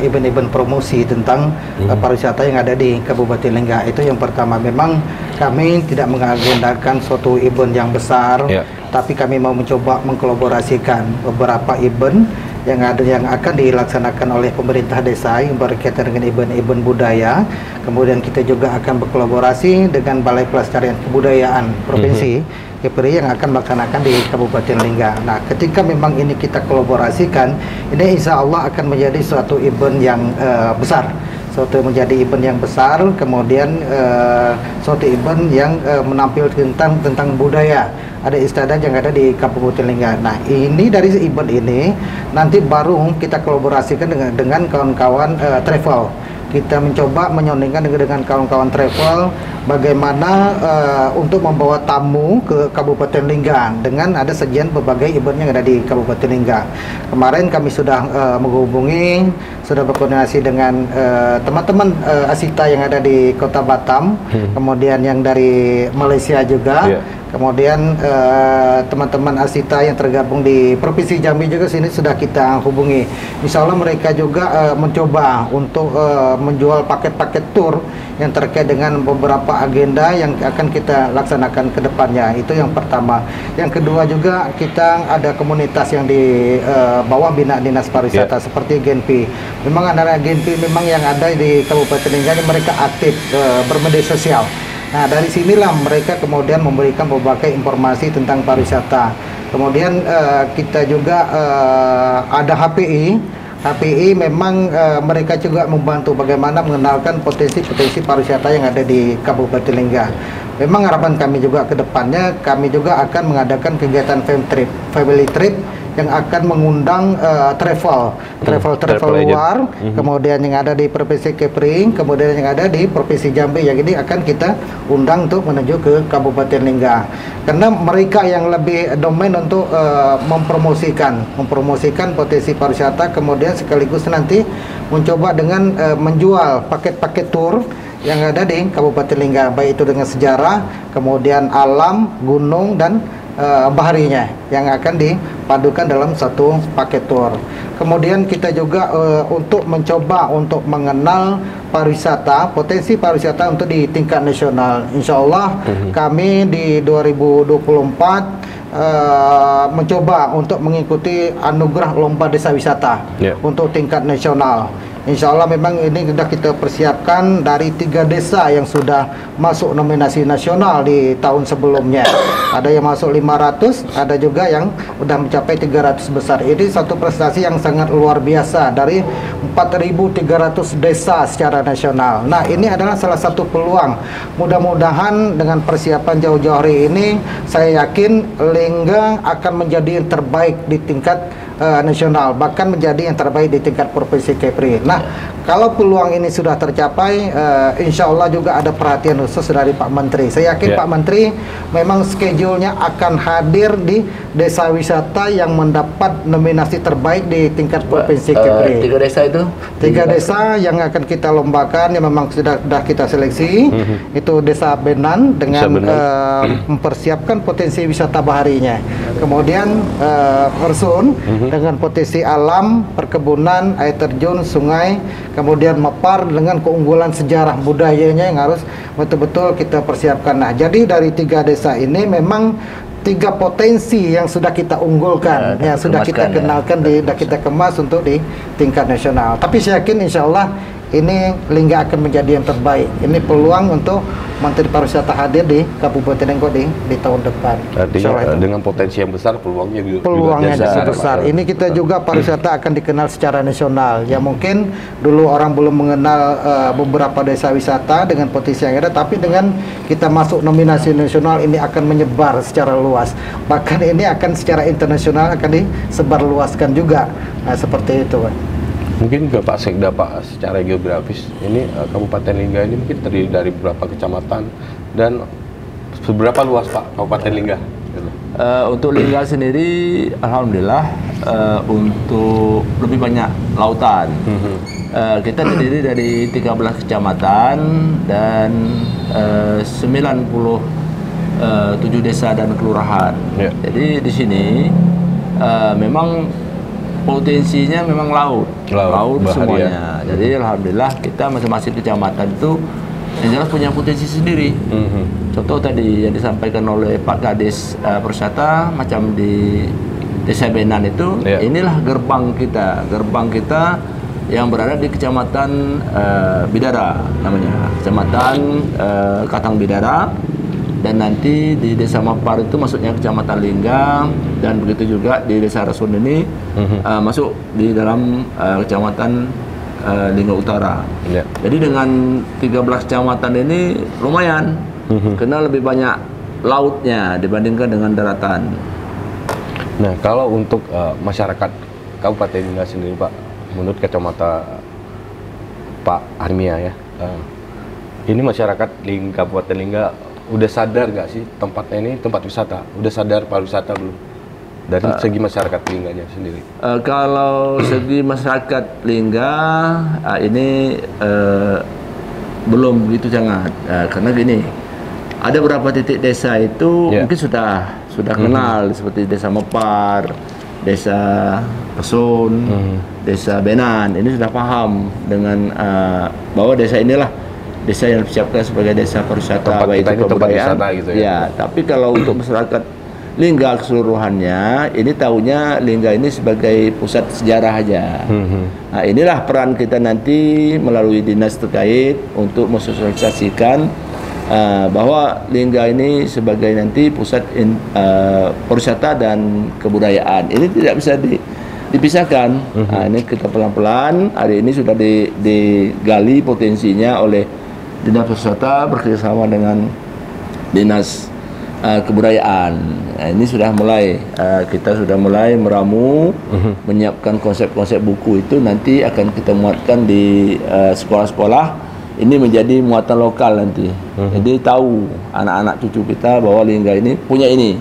event-event promosi tentang pariwisata yang ada di Kabupaten Lingga. Itu yang pertama. Memang kami tidak mengagendakan suatu event yang besar, tapi kami mau mencoba mengkolaborasikan beberapa event yang akan dilaksanakan oleh pemerintah desa yang berkaitan dengan event-event budaya. Kemudian kita juga akan berkolaborasi dengan Balai Pelestarian Kebudayaan Provinsi Kepri yang akan melaksanakan di Kabupaten Lingga. Nah, ketika memang ini kita kolaborasikan, ini insya Allah akan menjadi suatu event yang besar. Suatu menjadi event yang besar, kemudian suatu event yang menampilkan tentang budaya. Ada istiadat yang ada di Kabupaten Lingga. Nah, ini dari event ini nanti baru kita kolaborasikan dengan kawan-kawan travel. Kita mencoba menyondingkan dengan kawan-kawan travel bagaimana untuk membawa tamu ke Kabupaten Lingga dengan ada sajian berbagai event yang ada di Kabupaten Lingga. Kemarin kami sudah menghubungi, sudah berkoordinasi dengan teman-teman Asita yang ada di Kota Batam, kemudian yang dari Malaysia juga. Kemudian teman-teman Asita yang tergabung di Provinsi Jambi juga sini sudah kita hubungi. Insya Allah mereka juga mencoba untuk menjual paket-paket tur yang terkait dengan beberapa agenda yang akan kita laksanakan ke depannya. Itu yang pertama. Yang kedua juga kita ada komunitas yang di bawah binaan Dinas Pariwisata seperti Genpi. Memang ada Genpi memang yang ada di Kabupaten Lingga, mereka aktif bermedia sosial. Nah, dari sinilah mereka kemudian memberikan berbagai informasi tentang pariwisata. Kemudian kita juga ada HPI. HPI memang mereka juga membantu bagaimana mengenalkan potensi-potensi pariwisata yang ada di Kabupaten Lingga. Memang harapan kami juga ke depannya, kami juga akan mengadakan kegiatan family trip yang akan mengundang travel luar, kemudian yang ada di Provinsi Kepri, kemudian yang ada di Provinsi Jambi, yang ini akan kita undang untuk menuju ke Kabupaten Lingga. Karena mereka yang lebih domain untuk mempromosikan potensi pariwisata, kemudian sekaligus nanti mencoba dengan menjual paket-paket tur yang ada di Kabupaten Lingga, baik itu dengan sejarah, kemudian alam, gunung, dan baharinya yang akan dipadukan dalam satu paket tour. Kemudian kita juga untuk mencoba untuk mengenal pariwisata, potensi pariwisata untuk di tingkat nasional. Insya Allah kami di 2024 mencoba untuk mengikuti anugerah lomba desa wisata untuk tingkat nasional. Insya Allah memang ini sudah kita persiapkan dari 3 desa yang sudah masuk nominasi nasional di tahun sebelumnya. Ada yang masuk 500, ada juga yang sudah mencapai 300 besar. Ini satu prestasi yang sangat luar biasa dari 4.300 desa secara nasional. Nah, ini adalah salah satu peluang. Mudah-mudahan dengan persiapan jauh-jauh hari ini, saya yakin Lingga akan menjadi yang terbaik di tingkat nasional, bahkan menjadi yang terbaik di tingkat provinsi Kepri. Nah, kalau peluang ini sudah tercapai, insya Allah juga ada perhatian khusus dari Pak Menteri. Saya yakin Pak Menteri memang schedule-nya akan hadir di desa wisata yang mendapat nominasi terbaik di tingkat provinsi Kepri. 3 desa itu? 3 desa yang akan kita lombakan yang memang sudah kita seleksi. Itu Desa Benan dengan mempersiapkan potensi wisata baharinya. Kemudian Ersun dengan potensi alam, perkebunan, air terjun, sungai, kemudian Mepar dengan keunggulan sejarah budayanya yang harus betul-betul kita persiapkan. Nah, jadi dari 3 desa ini memang 3 potensi yang sudah kita unggulkan, yang sudah kita kenalkan, sudah kita kemas untuk di tingkat nasional. Tapi saya yakin insya Allah ini Lingga akan menjadi yang terbaik. Ini peluang untuk Menteri Pariwisata hadir di Kabupaten Lenggo di tahun depan. Artinya dengan potensi yang besar, peluangnya juga besar. Ini kita juga pariwisata akan dikenal secara nasional. Ya mungkin dulu orang belum mengenal beberapa desa wisata dengan potensi yang ada, tapi dengan kita masuk nominasi nasional ini akan menyebar secara luas. Bahkan ini akan secara internasional akan disebarluaskan juga. Nah, seperti itu, Pak. Mungkin ke Pak Sekda, Pak, secara geografis ini Kabupaten Lingga ini mungkin terdiri dari beberapa kecamatan dan seberapa luas, Pak, Kabupaten Lingga? Untuk Lingga sendiri, alhamdulillah untuk lebih banyak lautan. Kita terdiri dari 13 kecamatan dan 97 desa dan kelurahan. Jadi di sini memang potensinya memang laut semuanya. Jadi alhamdulillah kita masing-masing kecamatan itu yang jelas punya potensi sendiri. Contoh tadi yang disampaikan oleh Pak Kadis Pariwisata, macam di Desa Benan itu, inilah gerbang kita yang berada di Kecamatan Bidara namanya, Kecamatan Katang Bidara. Dan nanti di Desa Mepar itu masuknya Kecamatan Lingga, dan begitu juga di Desa Rasun ini masuk di dalam Kecamatan Lingga Utara. Jadi dengan 13 kecamatan ini lumayan, karena lebih banyak lautnya dibandingkan dengan daratan. Nah, kalau untuk masyarakat Kabupaten Lingga sendiri, Pak, menurut kacamata Pak Armia ya, ini masyarakat Kabupaten Lingga udah sadar nggak sih tempatnya ini tempat wisata? Udah sadar pariwisata belum? Dari segi masyarakat Lingganya sendiri. Kalau segi masyarakat Lingga ini belum begitu sangat, karena gini, ada beberapa titik desa itu mungkin sudah kenal, seperti Desa Mepar, Desa Pesun, Desa Benan. Ini sudah paham dengan bahwa desa inilah desa yang disiapkan sebagai desa pariwisata, baik itu kebudayaan. Gitu ya. Tapi kalau untuk masyarakat Lingga keseluruhannya, ini tahunya Lingga ini sebagai pusat sejarah aja. Nah, inilah peran kita nanti melalui dinas terkait untuk mensosialisasikan bahwa Lingga ini sebagai nanti pusat pariwisata dan kebudayaan. Ini tidak bisa dipisahkan. Nah, ini kita pelan-pelan, hari ini sudah digali potensinya oleh Dinas Pariwisata bekerjasama dengan Dinas Kebudayaan. Nah, ini sudah mulai, kita sudah mulai meramu, menyiapkan konsep-konsep buku itu nanti akan kita muatkan di sekolah-sekolah. Ini menjadi muatan lokal nanti. Jadi tahu anak-anak cucu kita bahwa Lingga ini punya ini.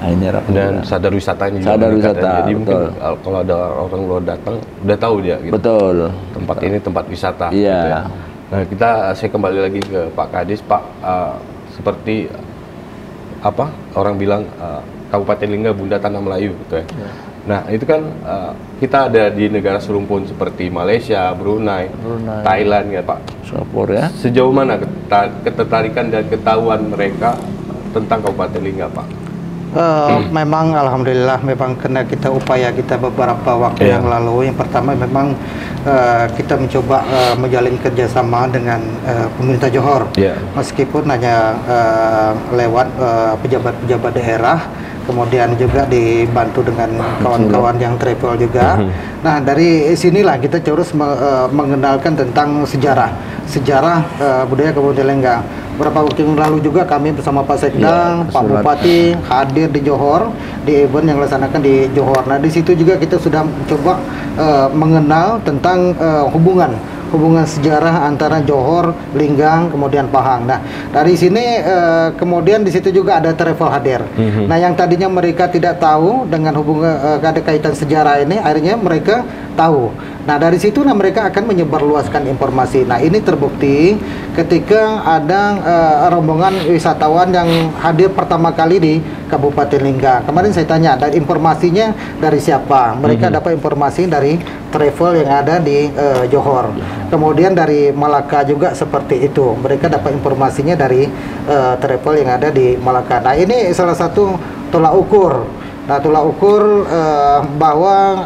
Nah, ini dan sadar wisatanya juga. Sadar wisata. Jadi mungkin kalau ada orang luar datang, udah tahu dia. Gitu. Betul. Tempat ini tempat wisata. Iya. Gitu ya. Nah, saya kembali lagi ke Pak Kadis, Pak, seperti apa orang bilang Kabupaten Lingga Bunda Tanah Melayu, gitu ya. Nah, itu kan kita ada di negara serumpun seperti Malaysia, Brunei. Thailand ya, Pak. Singapura ya. Sejauh mana ketertarikan dan ketahuan mereka tentang Kabupaten Lingga, Pak? Memang alhamdulillah memang kena kita upaya kita beberapa waktu yang lalu. Yang pertama memang kita mencoba menjalin kerjasama dengan pemerintah Johor, meskipun hanya lewat pejabat-pejabat daerah, kemudian juga dibantu dengan kawan-kawan yang travel juga. Nah, dari sinilah kita terus mengenalkan tentang sejarah budaya Kabupaten Lingga. Beberapa waktu yang lalu juga kami bersama Pak Sekda, Pak Bupati hadir di Johor di event yang dilaksanakan di Johor. Nah, di situ juga kita sudah coba mengenal tentang hubungan sejarah antara Johor, Linggang, kemudian Pahang. Nah, dari sini kemudian di situ juga ada travel hadir. Nah, yang tadinya mereka tidak tahu dengan hubungan ada kaitan sejarah ini, akhirnya mereka tahu. Nah, dari situ mereka akan menyebarluaskan informasi. Nah, ini terbukti ketika ada rombongan wisatawan yang hadir pertama kali di Kabupaten Lingga. Kemarin saya tanya, dan informasinya dari siapa? Mereka dapat informasi dari travel yang ada di Johor. Kemudian dari Malaka juga seperti itu. Mereka dapat informasinya dari travel yang ada di Malaka. Nah, ini salah satu tolak ukur. Nah, tolak ukur bahwa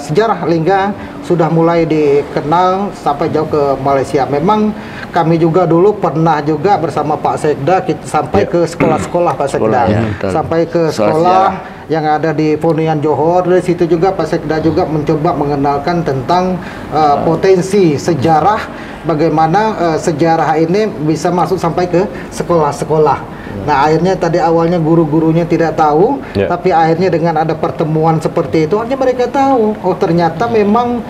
sejarah Lingga sudah mulai dikenal sampai jauh ke Malaysia. Memang kami juga dulu pernah juga bersama Pak Sekda sampai ke sekolah-sekolah Pak Sekda, sampai ke sekolah yang ada di Ponian Johor. Dari situ juga Pak Sekda juga mencoba mengenalkan tentang potensi sejarah, bagaimana sejarah ini bisa masuk sampai ke sekolah-sekolah. Nah, akhirnya tadi awalnya guru-gurunya tidak tahu, tapi akhirnya dengan ada pertemuan seperti itu, akhirnya mereka tahu, oh ternyata memang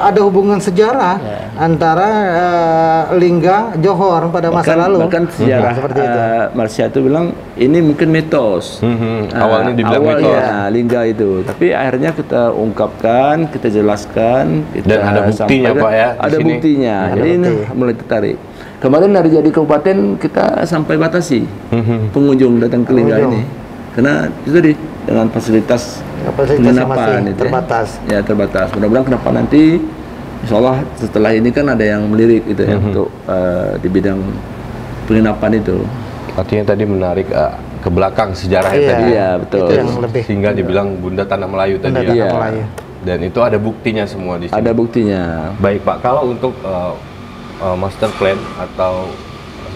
ada hubungan sejarah antara Lingga, Johor pada masa lalu. Bahkan sejarah seperti itu. Malaysia itu bilang ini mungkin mitos. Awalnya dibilang mitos. Ya, Lingga itu. Tapi akhirnya kita ungkapkan, kita jelaskan, dan ada buktinya Pak ya. Ada buktinya. Jadi ini mulai tertarik. Kemarin dari jadi kabupaten kita sampai batasi pengunjung datang ke Lingga ini, karena itu tadi dengan fasilitas penginapan itu terbatas. Ya terbatas. Mudah-mudahan kenapa nanti, insya Allah setelah ini kan ada yang melirik gitu ya untuk di bidang penginapan itu. Artinya tadi menarik ke belakang sejarahnya tadi. Iya betul. Itu yang lebih. Sehingga dibilang Bunda Tanah Melayu tadi. Tanah Melayu. Dan itu ada buktinya semua di sini. Ada buktinya. Baik Pak, kalau untuk master plan atau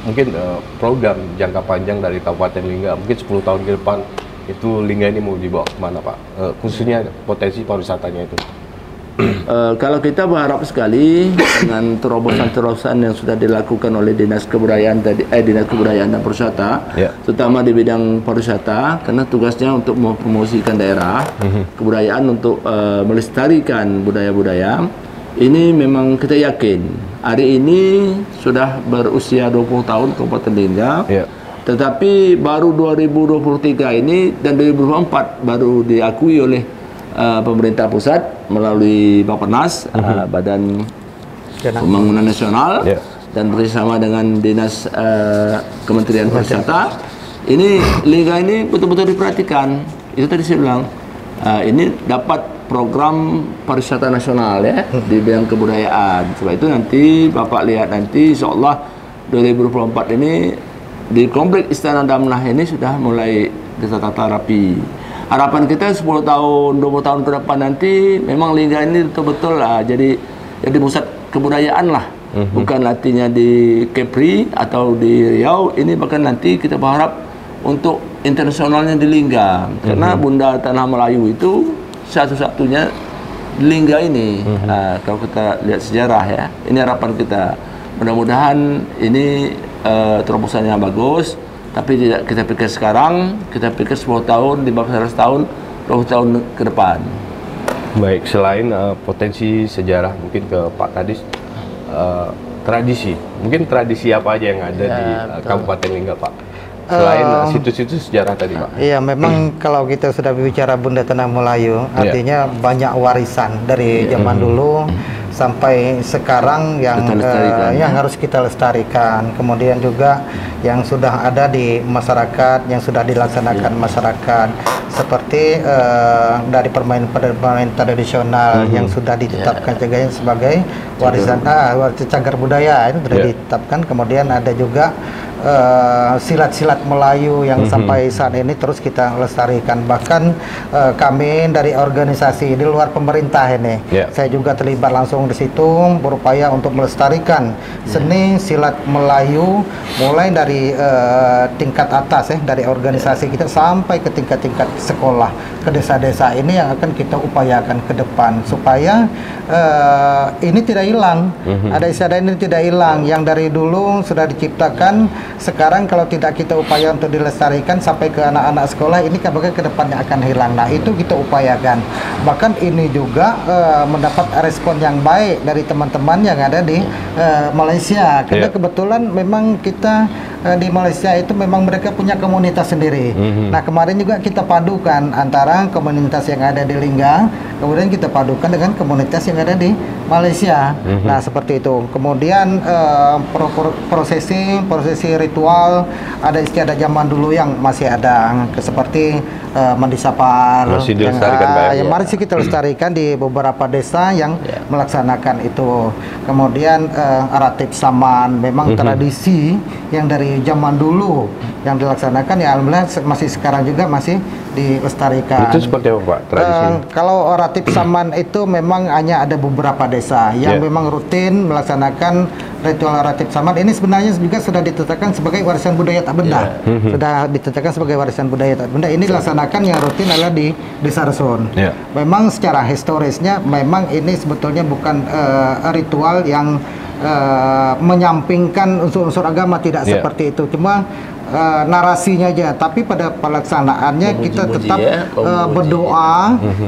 mungkin program jangka panjang dari Kabupaten Lingga, mungkin 10 tahun ke depan itu Lingga ini mau dibawa kemana Pak? Khususnya potensi pariwisatanya itu. Kalau kita berharap sekali dengan terobosan-terobosan yang sudah dilakukan oleh Dinas Kebudayaan dan Pariwisata, terutama di bidang pariwisata, karena tugasnya untuk mempromosikan daerah, kebudayaan untuk melestarikan budaya-budaya. Ini memang kita yakin hari ini sudah berusia 20 tahun Kabupaten Lingga, tetapi baru 2023 ini dan 2024 baru diakui oleh pemerintah pusat melalui Bappenas, Badan Pembangunan Nasional, dan bersama dengan Dinas Kementerian Pariwisata. Ini Lingga ini betul-betul diperhatikan. Itu tadi saya bilang, ini dapat program pariwisata nasional ya di bidang kebudayaan. Sebab itu nanti Bapak lihat nanti insya Allah 2024 ini di Komplek Istana Damnah ini sudah mulai ditata rapi. Harapan kita 10 tahun, 20 tahun ke depan nanti memang Lingga ini betul-betul jadi pusat kebudayaan lah. Bukan artinya di Kepri atau di Riau, ini bahkan nanti kita berharap untuk internasionalnya di Lingga. Karena Bunda Tanah Melayu itu satu-satunya Lingga ini. Kalau kita lihat sejarah ya, ini harapan kita. Mudah-mudahan ini terobosannya bagus, tapi tidak kita pikir sekarang, kita pikir 10 tahun, 15 tahun, 20 tahun ke depan. Baik, selain potensi sejarah, mungkin ke Pak Kadis, tradisi. Mungkin tradisi apa aja yang ada di Kabupaten Lingga Pak? Selain situs-situs sejarah tadi Pak. Iya, memang kalau kita sudah berbicara Bunda Tanah Melayu, artinya banyak warisan dari zaman dulu sampai sekarang yang harus kita lestarikan. Kemudian juga yang sudah ada di masyarakat, yang sudah dilaksanakan masyarakat, seperti dari permainan tradisional yang sudah ditetapkan sebagai warisan cagar budaya, itu sudah ditetapkan. Kemudian ada juga silat-silat Melayu yang sampai saat ini terus kita lestarikan. Bahkan kami dari organisasi di luar pemerintah ini, saya juga terlibat langsung di situ berupaya untuk melestarikan seni silat Melayu mulai dari tingkat atas dari organisasi kita sampai ke tingkat-tingkat sekolah, ke desa-desa ini yang akan kita upayakan ke depan supaya ini tidak hilang. Ada istiadat ini tidak hilang yang dari dulu sudah diciptakan. Sekarang kalau tidak kita upaya untuk dilestarikan sampai ke anak-anak sekolah, ini kabarnya ke depannya akan hilang. Nah, itu kita upayakan. Bahkan ini juga mendapat respon yang baik dari teman-teman yang ada di Malaysia. Karena kebetulan memang kita di Malaysia itu memang mereka punya komunitas sendiri. Nah, kemarin juga kita padukan antara komunitas yang ada di Lingga, kemudian kita padukan dengan komunitas yang ada di Malaysia. Nah, seperti itu. Kemudian prosesi ritual, ada istiadat zaman dulu yang masih ada, seperti mandi sapar, masih dilestarikan, yang mari kita lestarikan di beberapa desa yang melaksanakan itu. Kemudian ratib saman, memang tradisi yang dari zaman dulu yang dilaksanakan, ya alhamdulillah masih sekarang juga masih dilestarikan. Itu seperti apa, Pak, tradisi? Kalau ratib saman itu memang hanya ada beberapa desa yang memang rutin melaksanakan ritual ratib saman. Ini sebenarnya juga sudah ditetapkan sebagai warisan budaya tak benda. Sudah ditetapkan sebagai warisan budaya tak benda. Ini dilaksanakan yang rutin adalah di Desa Resun. Memang secara historisnya memang ini sebetulnya bukan ritual yang menyampingkan unsur-unsur agama, tidak seperti itu. Cuma narasinya aja, tapi pada pelaksanaannya kita tetap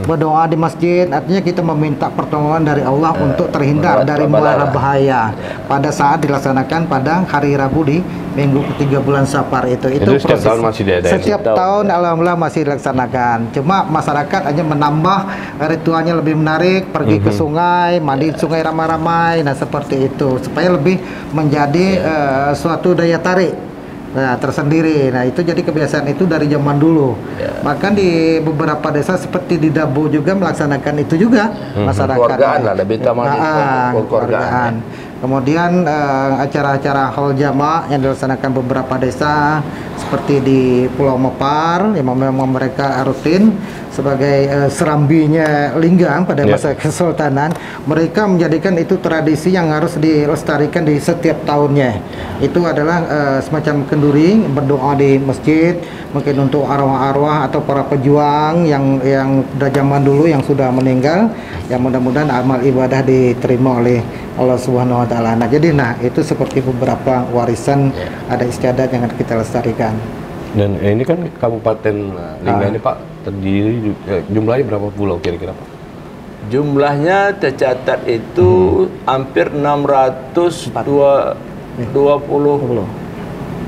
berdoa di masjid. Artinya kita meminta pertolongan dari Allah untuk terhindar dari mara bahaya pada saat dilaksanakan pada hari Rabu di minggu ketiga bulan Safar itu setiap tahun masih diadain. Setiap tahun alhamdulillah masih dilaksanakan. Cuma masyarakat hanya menambah ritualnya lebih menarik, pergi ke sungai, mandi sungai ramai-ramai, nah seperti itu supaya lebih menjadi suatu daya tarik tersendiri. Nah, itu jadi kebiasaan itu dari zaman dulu. Bahkan di beberapa desa seperti di Dabu juga melaksanakan itu juga masyarakat. Keluargaan lah, lebih utama keluargaan. Kemudian acara-acara haul jamaah yang dilaksanakan beberapa desa seperti di Pulau Mepar yang memang mereka rutin sebagai serambinya Linggang pada masa kesultanan. Mereka menjadikan itu tradisi yang harus dilestarikan di setiap tahunnya. Itu adalah semacam kenduri, berdoa di masjid, mungkin untuk arwah-arwah atau para pejuang yang dari zaman dulu yang sudah meninggal, yang mudah-mudahan amal ibadah diterima oleh Allah Subhanahu wa taala. Nah, jadi itu seperti beberapa warisan ada istiadat yang kita lestarikan. Dan ini kan Kabupaten Lingga ini, Pak, terdiri jumlahnya berapa pulau kira-kira, Pak? Jumlahnya tercatat itu hampir 620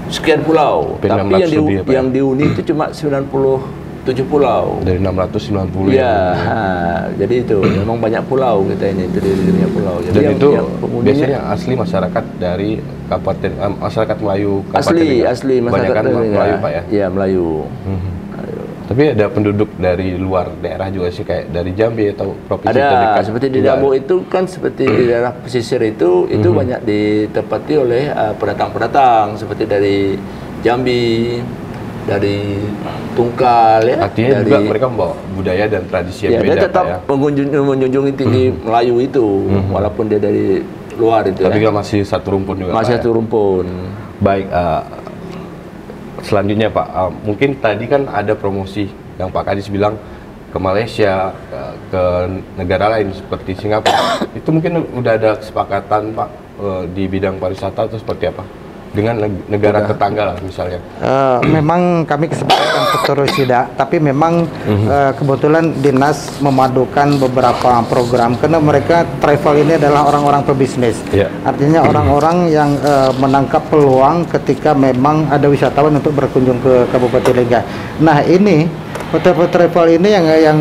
sekian pulau. Tapi yang dihuni itu cuma 97 pulau. Dari 690 jadi itu memang banyak pulau kita ini, terdiri pulau. Jadi dan itu biasanya asli masyarakat dari Kabupaten masyarakat Melayu Kabupaten asli masyarakat Melayu, Pak, ya? Iya, Melayu. Tapi ada penduduk dari luar daerah juga sih, kayak dari Jambi atau provinsi terdekat. Seperti di Dabu itu kan seperti di daerah pesisir itu banyak ditempati oleh pendatang-pendatang seperti dari Jambi, dari Tungkal, ya. Artinya juga mereka membawa budaya dan tradisi yang beda, dia tetap menjunjung tinggi Melayu itu, walaupun dia dari luar itu. Tapi kan masih satu rumpun juga. Masih satu rumpun. Baik, selanjutnya, Pak, mungkin tadi kan ada promosi yang Pak Kadis bilang ke Malaysia, ke negara lain seperti Singapura. Itu mungkin udah ada kesepakatan, Pak, di bidang pariwisata atau seperti apa? Dengan negara tetangga lah misalnya. Memang kami kesepakatan terus tidak, tapi memang kebetulan dinas memadukan beberapa program karena mereka travel ini adalah orang-orang pebisnis. Artinya orang-orang yang menangkap peluang ketika memang ada wisatawan untuk berkunjung ke Kabupaten Lingga. Nah, ini hotel travel ini yang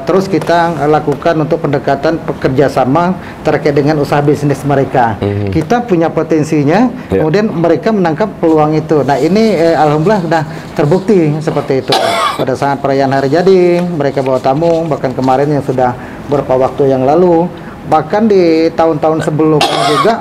terus kita lakukan untuk pendekatan kerjasama terkait dengan usaha bisnis mereka. Kita punya potensinya, kemudian mereka menangkap peluang itu. Nah, ini alhamdulillah sudah terbukti seperti itu. Pada saat perayaan hari jadi, mereka bawa tamu, bahkan kemarin yang sudah beberapa waktu yang lalu, bahkan di tahun-tahun sebelumnya juga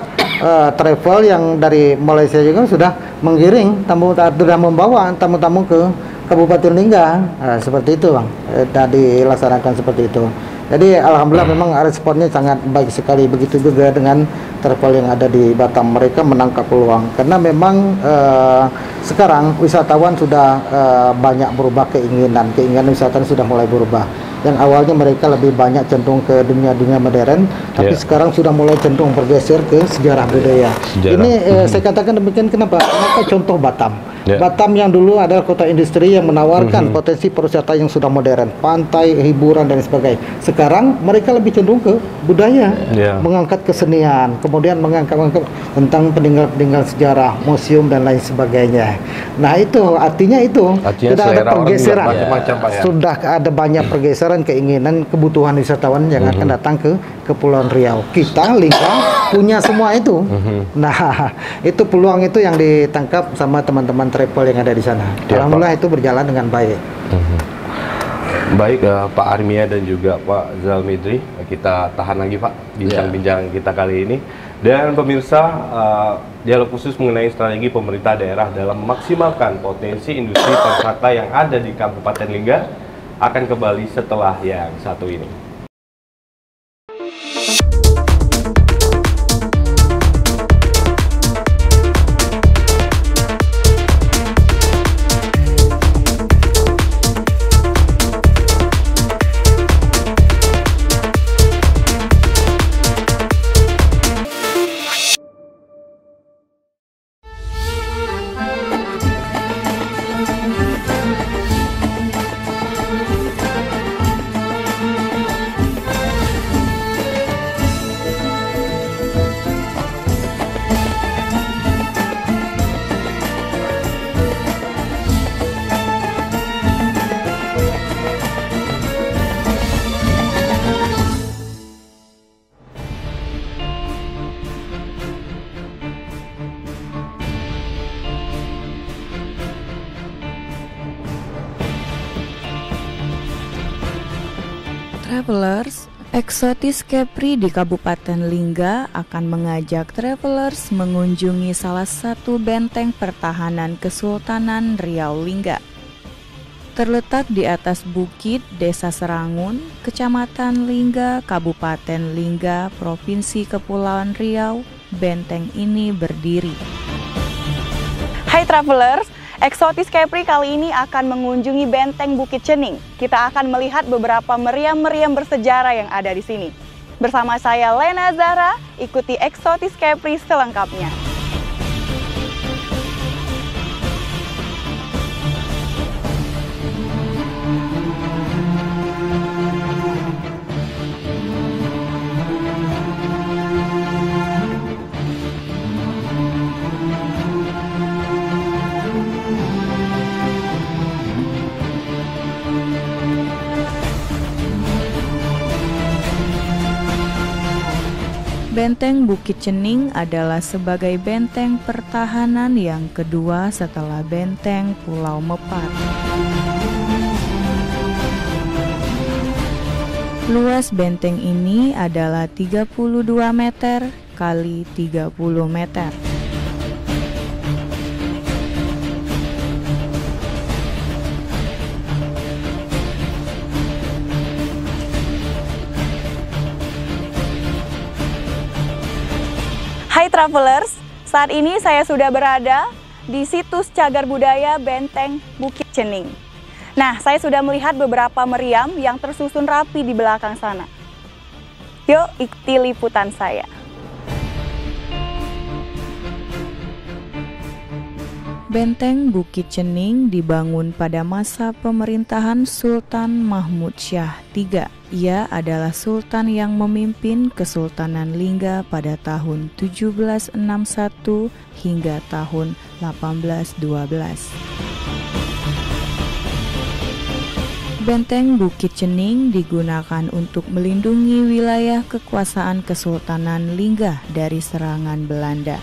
travel yang dari Malaysia juga sudah menggiring sudah membawa tamu-tamu ke Kabupaten Lingga. Seperti itu Bang, dilaksanakan seperti itu. Jadi alhamdulillah memang responnya sangat baik sekali. Begitu juga dengan travel yang ada di Batam, mereka menangkap peluang karena memang sekarang wisatawan sudah banyak berubah, keinginan wisatawan sudah mulai berubah. Yang awalnya mereka lebih banyak cenderung ke dunia modern, tapi sekarang sudah mulai cenderung bergeser ke sejarah budaya. Ini saya katakan demikian kenapa contoh Batam. Batam yang dulu adalah kota industri yang menawarkan potensi pariwisata yang sudah modern, pantai, hiburan dan sebagainya. Sekarang mereka lebih cenderung ke budaya, mengangkat kesenian, kemudian mengangkat tentang peninggalan sejarah, museum dan lain sebagainya. Nah itu artinya sudah ada pergeseran, sudah ada banyak pergeseran keinginan kebutuhan wisatawan yang akan datang ke Kepulauan Riau. Kita Lingga punya semua itu. Nah itu peluang itu yang ditangkap sama teman-teman travel yang ada di sana. Alhamdulillah itu berjalan dengan baik. Baik Pak Armia dan juga Pak Zalmidri, kita tahan lagi Pak bincang-bincang kita kali ini. Dan pemirsa, dialog khusus mengenai strategi pemerintah daerah dalam memaksimalkan potensi industri pariwisata yang ada di Kabupaten Lingga akan kembali setelah yang satu ini. Travelers, Exotis Kepri di Kabupaten Lingga akan mengajak travelers mengunjungi salah satu benteng pertahanan Kesultanan Riau Lingga. Terletak di atas bukit Desa Serangun, Kecamatan Lingga, Kabupaten Lingga, Provinsi Kepulauan Riau, benteng ini berdiri. Hai travelers, Exotis Kepri kali ini akan mengunjungi Benteng Bukit Cening. Kita akan melihat beberapa meriam-meriam bersejarah yang ada di sini. Bersama saya Lena Zara, ikuti Exotis Kepri selengkapnya. Benteng Bukit Cening adalah sebagai benteng pertahanan yang kedua setelah benteng Pulau Mepar. Luas benteng ini adalah 32 meter kali 30 meter. Hai travelers, saat ini saya sudah berada di situs cagar budaya Benteng Bukit Cening. Nah, saya sudah melihat beberapa meriam yang tersusun rapi di belakang sana. Yuk, ikuti liputan saya. Benteng Bukit Cening dibangun pada masa pemerintahan Sultan Mahmud Syah III. Ia adalah sultan yang memimpin Kesultanan Lingga pada tahun 1761 hingga tahun 1812. Benteng Bukit Cening digunakan untuk melindungi wilayah kekuasaan Kesultanan Lingga dari serangan Belanda.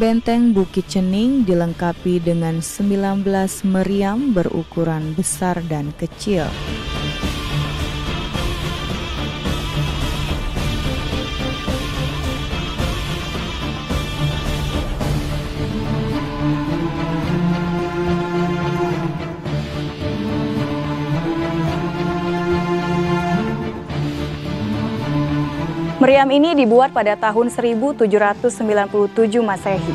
Benteng Bukit Cening dilengkapi dengan 19 meriam berukuran besar dan kecil. Meriam ini dibuat pada tahun 1797 Masehi.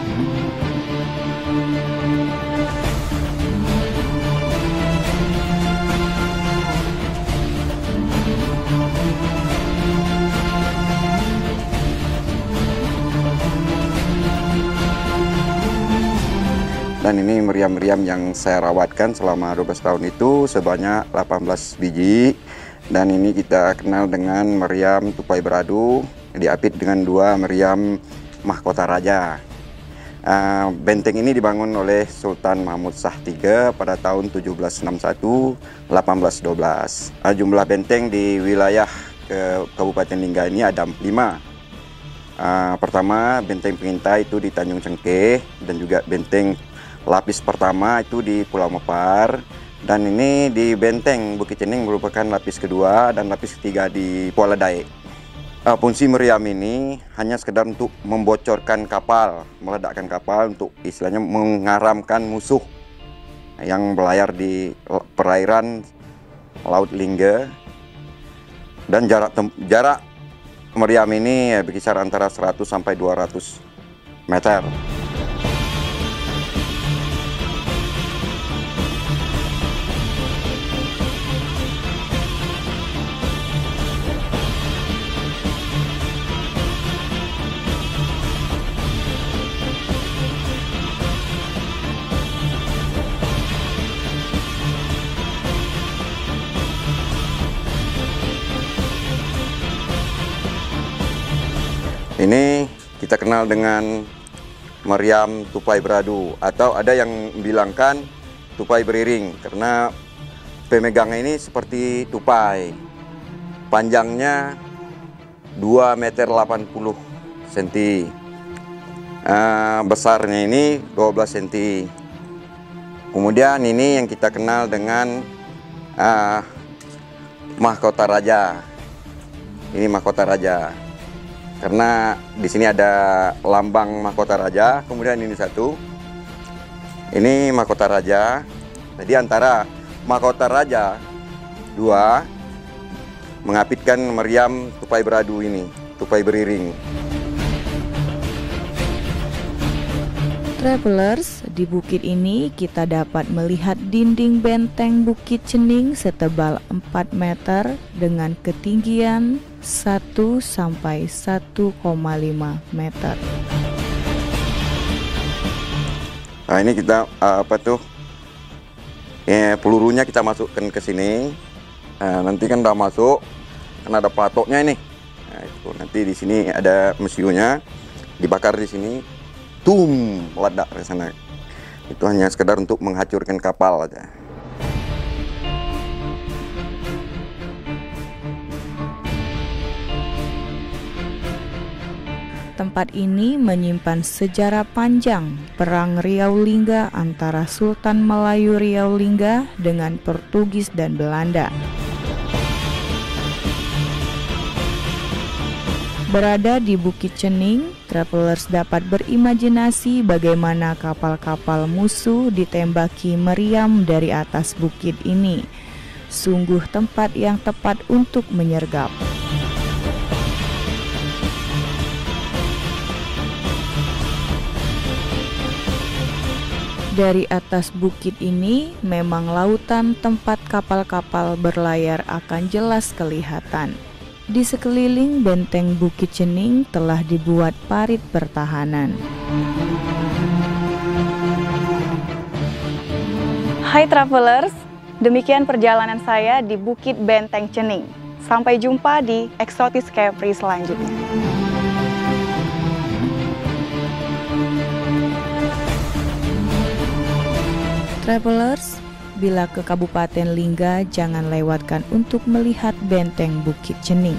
Dan ini meriam-meriam yang saya rawatkan selama 12 tahun itu sebanyak 18 biji. Dan ini kita kenal dengan meriam tupai beradu, diapit dengan 2 meriam mahkota raja. Benteng ini dibangun oleh Sultan Mahmud Shah III pada tahun 1761-1812. Jumlah benteng di wilayah Kabupaten Lingga ini ada 5. Pertama, benteng pengintai itu di Tanjung Cengkeh, dan juga benteng lapis pertama itu di Pulau Mepar, dan ini di benteng Bukit Cening merupakan lapis kedua dan lapis ketiga di Kuala Dae. Fungsi meriam ini hanya sekedar untuk membocorkan kapal, meledakkan kapal untuk istilahnya mengaramkan musuh yang berlayar di perairan Laut Lingga. Dan jarak meriam ini berkisar antara 100 sampai 200 meter. Ini kita kenal dengan meriam tupai beradu, atau ada yang bilangkan tupai beriring, karena pemegangnya ini seperti tupai. Panjangnya 2,80 cm, besarnya ini 12 cm. Kemudian ini yang kita kenal dengan mahkota raja. Ini mahkota raja. Karena di sini ada lambang mahkota raja, kemudian ini satu. Ini mahkota raja. Jadi antara mahkota raja 2 mengapitkan meriam tupai beradu ini, tupai beriring. Travelers, di bukit ini kita dapat melihat dinding benteng Bukit Cening setebal 4 meter dengan ketinggian 1 sampai 1,5 meter. Nah, ini kita pelurunya kita masukkan ke sini. Nanti kan udah masuk, kan ada platoknya ini. Nah, itu nanti di sini ada mesiunya, dibakar di sini, meledak ke sana. Itu hanya sekedar untuk menghancurkan kapal aja. Tempat ini menyimpan sejarah panjang Perang Riau Lingga antara Sultan Melayu Riau Lingga dengan Portugis dan Belanda. Berada di Bukit Cening, travelers dapat berimajinasi bagaimana kapal-kapal musuh ditembaki meriam dari atas bukit ini. Sungguh tempat yang tepat untuk menyergap. Dari atas bukit ini, memang lautan tempat kapal-kapal berlayar akan jelas kelihatan. Di sekeliling benteng Bukit Cening telah dibuat parit pertahanan. Hai travelers, demikian perjalanan saya di Bukit Benteng Cening. Sampai jumpa di Exotis Capri selanjutnya. Travelers, bila ke Kabupaten Lingga, jangan lewatkan untuk melihat benteng Bukit Cening.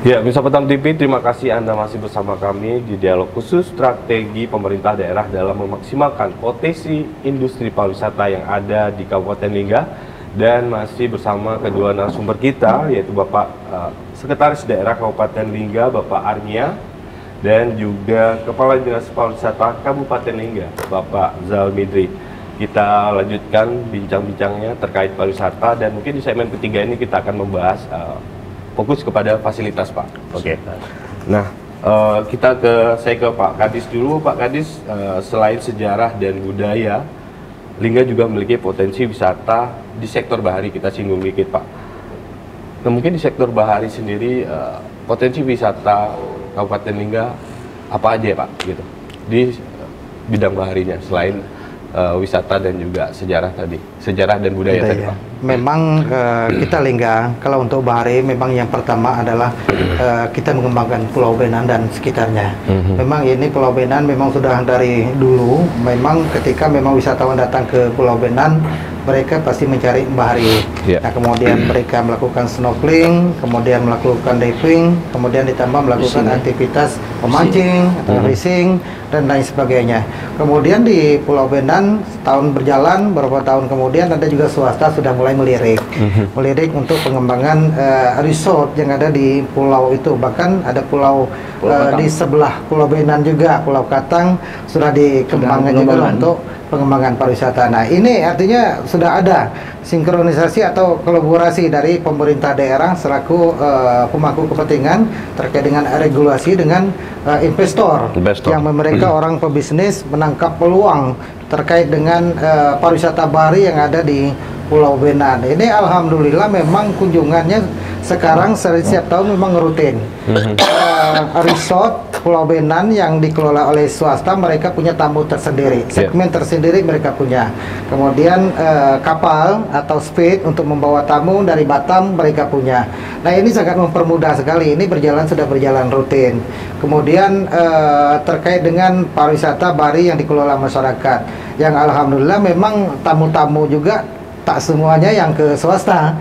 Ya, Misa Batam TV, terima kasih Anda masih bersama kami di dialog khusus strategi pemerintah daerah dalam memaksimalkan potensi industri pariwisata yang ada di Kabupaten Lingga, dan masih bersama kedua narasumber kita, yaitu Bapak Sekretaris Daerah Kabupaten Lingga, Bapak Armia, dan juga Kepala Dinas Pariwisata Kabupaten Lingga, Bapak Zalmidri. Kita lanjutkan bincang-bincangnya terkait pariwisata, dan mungkin di segmen ketiga ini kita akan membahas fokus kepada fasilitas, Pak. Oke. Nah, saya ke Pak Kadis dulu. Pak Kadis, selain sejarah dan budaya, Lingga juga memiliki potensi wisata di sektor bahari. Kita singgung dikit, Pak. Nah, mungkin di sektor bahari sendiri, potensi wisata Kabupaten Lingga apa aja ya, Pak? Gitu. Di bidang baharinya selain wisata dan juga sejarah dan budaya tadi, Pak. Memang kita Lingga, kalau untuk bahari memang yang pertama adalah kita mengembangkan Pulau Benan dan sekitarnya. Memang ini Pulau Benan memang sudah dari dulu, memang ketika memang wisatawan datang ke Pulau Benan, mereka pasti mencari bahari. Nah, kemudian mereka melakukan snorkeling, kemudian melakukan diving, kemudian ditambah melakukan aktivitas memancing atau fishing dan lain sebagainya. Kemudian di Pulau Benan tahun berjalan, beberapa tahun kemudian ada juga swasta sudah mulai melirik untuk pengembangan resort yang ada di pulau itu. Bahkan ada pulau di sebelah Pulau Benan juga, Pulau Katang, sudah dikembangkan juga untuk pengembangan pariwisata. Nah, ini artinya sudah ada sinkronisasi atau kolaborasi dari pemerintah daerah selaku pemangku kepentingan terkait dengan regulasi dengan investor yang mereka orang pebisnis menangkap peluang terkait dengan pariwisata bahari yang ada di Pulau Benan. Ini alhamdulillah memang kunjungannya sekarang setiap tahun memang rutin. Resort Pulau Benan yang dikelola oleh swasta, mereka punya tamu tersendiri, segmen tersendiri mereka punya. Kemudian kapal atau speed untuk membawa tamu dari Batam mereka punya. Nah, ini sangat mempermudah sekali. Ini sudah berjalan rutin. Kemudian terkait dengan pariwisata bahari yang dikelola masyarakat, yang alhamdulillah memang tamu-tamu juga tak semuanya yang ke swasta,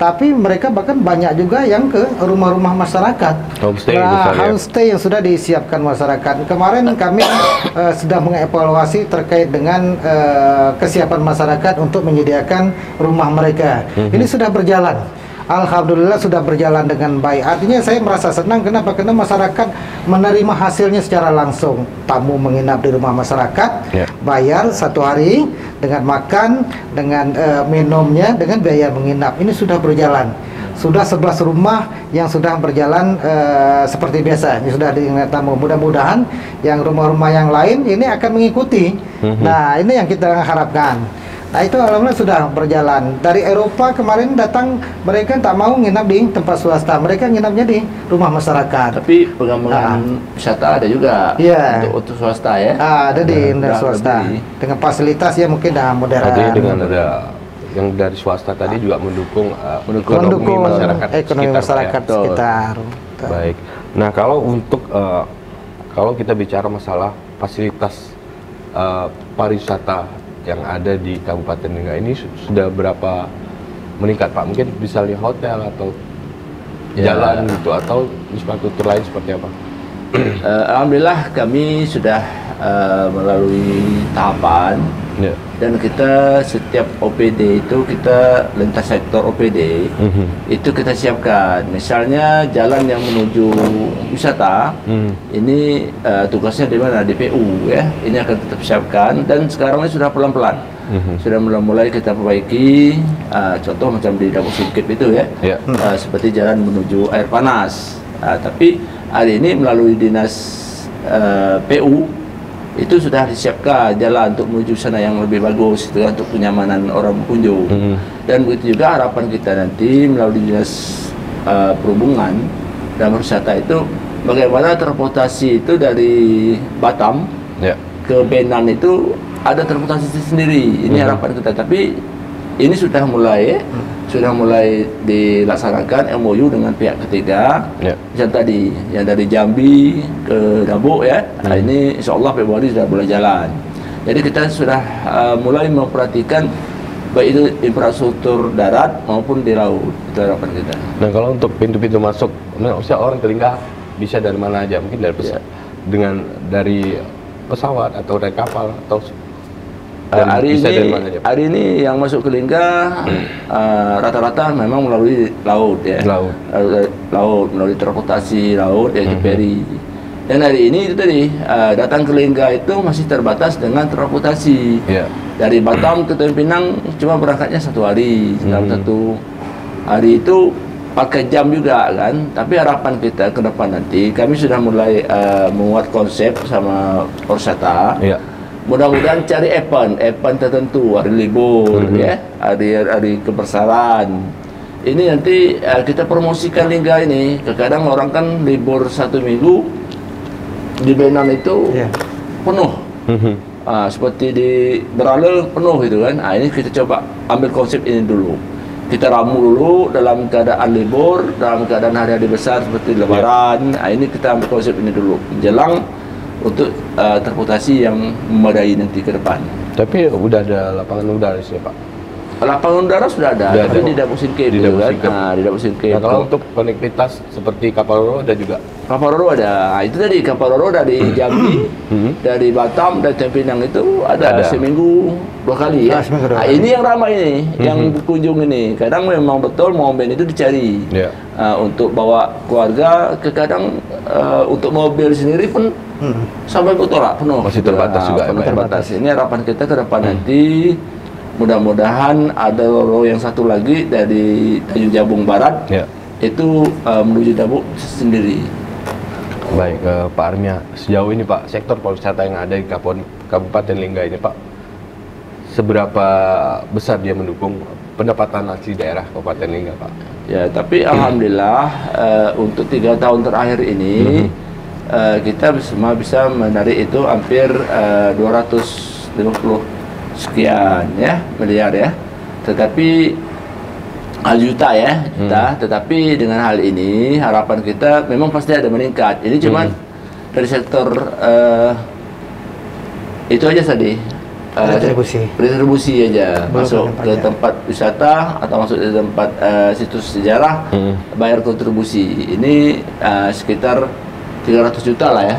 tapi mereka bahkan banyak juga yang ke rumah-rumah masyarakat, homestay yang sudah disiapkan masyarakat. Kemarin kami sedang mengevaluasi terkait dengan kesiapan masyarakat untuk menyediakan rumah mereka. Ini sudah berjalan. Alhamdulillah sudah berjalan dengan baik. Artinya saya merasa senang. Kenapa? Karena masyarakat menerima hasilnya secara langsung. Tamu menginap di rumah masyarakat, bayar 1 hari dengan makan, dengan minumnya, dengan biaya menginap. Ini sudah berjalan. Sudah 11 rumah yang sudah berjalan seperti biasa. Ini sudah dengan tamu. Mudah-mudahan yang rumah-rumah yang lain ini akan mengikuti. Nah, ini yang kita harapkan. Nah, itu alhamdulillah sudah berjalan. Dari Eropa kemarin datang, mereka tak mau nginap di tempat swasta, mereka nginapnya di rumah masyarakat. Tapi pengembangan wisata ada juga untuk swasta ya? Ada di swasta dengan fasilitas ya mungkin modern. Artinya dengan ada yang dari swasta tadi juga mendukung ekonomi masyarakat sekitar. Baik. Nah, kalau untuk kalau kita bicara masalah fasilitas pariwisata yang ada di Kabupaten Lingga ini sudah berapa meningkat, Pak? Mungkin bisa lihat hotel atau jalan gitu, atau infrastruktur lain seperti apa? Alhamdulillah kami sudah melalui tahapan dan kita setiap OPD itu kita lintas sektor OPD itu kita siapkan. Misalnya jalan yang menuju wisata ini tugasnya di mana? DPU ya. Ini akan tetap siapkan, dan sekarang ini sudah pelan-pelan. Sudah mulai kita perbaiki, contoh macam di Dapur Singkip itu ya, seperti jalan menuju Air Panas. Tapi hari ini melalui dinas PU itu sudah disiapkan jalan untuk menuju sana yang lebih bagus itu untuk kenyamanan orang pengunjung. Dan begitu juga harapan kita nanti melalui dinas perhubungan dan wisata itu bagaimana transportasi itu dari Batam ke Benan itu ada transportasi sendiri. Ini harapan kita, tapi ini sudah mulai dilaksanakan MOU dengan pihak ketiga. Yang tadi yang dari Jambi ke Dabuk ya. Nah, ini insya Allah Februari sudah mulai jalan. Jadi kita sudah mulai memperhatikan baik itu infrastruktur darat maupun di laut. Itu harapan kita. Nah, kalau untuk pintu-pintu masuk, maksudnya orang ke Lingga bisa dari mana aja? Mungkin dari dari pesawat atau dari kapal atau hari dari mana aja? Hari ini yang masuk ke Lingga rata-rata memang melalui laut ya. Laut melalui transportasi laut ya, ferry. Dan hari ini itu tadi datang ke Lingga itu masih terbatas dengan transportasi. Dari Batam ke Tanjung Pinang cuma berangkatnya 1 hari dalam 1 hari itu pakai jam juga kan. Tapi harapan kita ke depan nanti kami sudah mulai membuat konsep sama Persata. Mudah-mudahan cari event tertentu, hari libur ya, hari kebesaran. Ini nanti kita promosikan Lingga ini. Kadang orang kan libur 1 minggu di Benan itu penuh. Seperti di Berale penuh gitu kan. Ini kita coba ambil konsep ini dulu. Kita ramu dulu dalam keadaan libur, dalam keadaan hari-hari besar seperti Lebaran. Ini kita ambil konsep ini dulu. Menjelang untuk transportasi yang memadai nanti ke depan. Tapi udah ada lapangan udara di sini, Pak? Lapangan udara sudah ada, tapi di Dapur Singkep. Di Dapur Singkep. Nah, kalau untuk konektivitas seperti kapal Roro ada juga? Kapal Roro ada. Itu tadi kapal Roro dari Jambi, dari Batam, dari Tanjung Pinang itu ada seminggu 2 kali ya. Ini yang ramai ini, yang berkunjung ini. Kadang memang betul momen itu dicari untuk bawa keluarga. Kadang untuk mobil sendiri pun sampai tolak penuh. Masih terbatas juga. Terbatas. Ini harapan kita ke depan nanti. Mudah-mudahan ada Roro yang satu lagi dari Tanjung Jabung Barat itu menuju Dabuk sendiri. Baik, Pak Armia, sejauh ini Pak, sektor pariwisata yang ada di Kabupaten Lingga ini Pak, seberapa besar dia mendukung pendapatan asli daerah Kabupaten Lingga Pak? Ya, tapi alhamdulillah untuk 3 tahun terakhir ini kita bisa menarik itu hampir 250 sekian ya miliar ya, tetapi juta ya tetapi dengan hal ini harapan kita memang pasti ada meningkat. Ini cuman dari sektor itu aja tadi retribusi aja. Masuk ke tempat wisata atau masuk ke tempat situs sejarah bayar kontribusi ini sekitar 300 juta lah ya.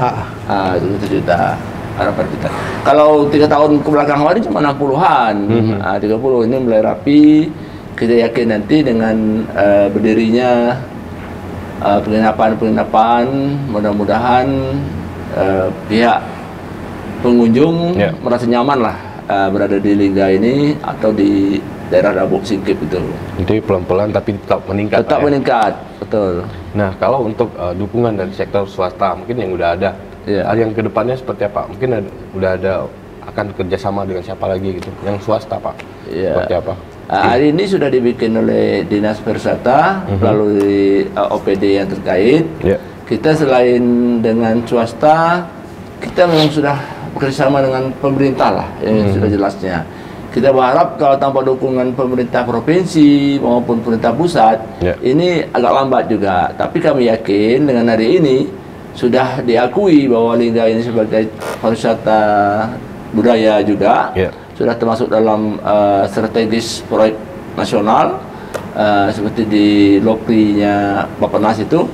300 juta harapan kita. Kalau 3 tahun ke belakang hari cuma 60-an, 30 ini mulai rapi. Kita yakin nanti dengan berdirinya penginapan, mudah-mudahan pihak pengunjung merasa nyaman lah berada di Lingga ini atau di daerah Dabuk Singkep itu. Jadi pelan-pelan tapi tetap meningkat. Tetap meningkat, betul. Nah, kalau untuk dukungan dari sektor swasta mungkin yang udah ada. Yang kedepannya seperti apa? Mungkin udah ada akan kerjasama dengan siapa lagi gitu? Yang swasta Pak? Seperti apa? Hari ini sudah dibikin oleh Dinas Pariwisata melalui OPD yang terkait. Kita selain dengan swasta, kita memang sudah bekerjasama dengan pemerintah lah, yang sudah jelasnya. Kita berharap kalau tanpa dukungan pemerintah provinsi maupun pemerintah pusat, ini agak lambat juga. Tapi kami yakin dengan hari ini sudah diakui bahwa Lingga ini sebagai pariwisata budaya juga sudah termasuk dalam strategis proyek nasional seperti di Lokrinya Bappenas itu.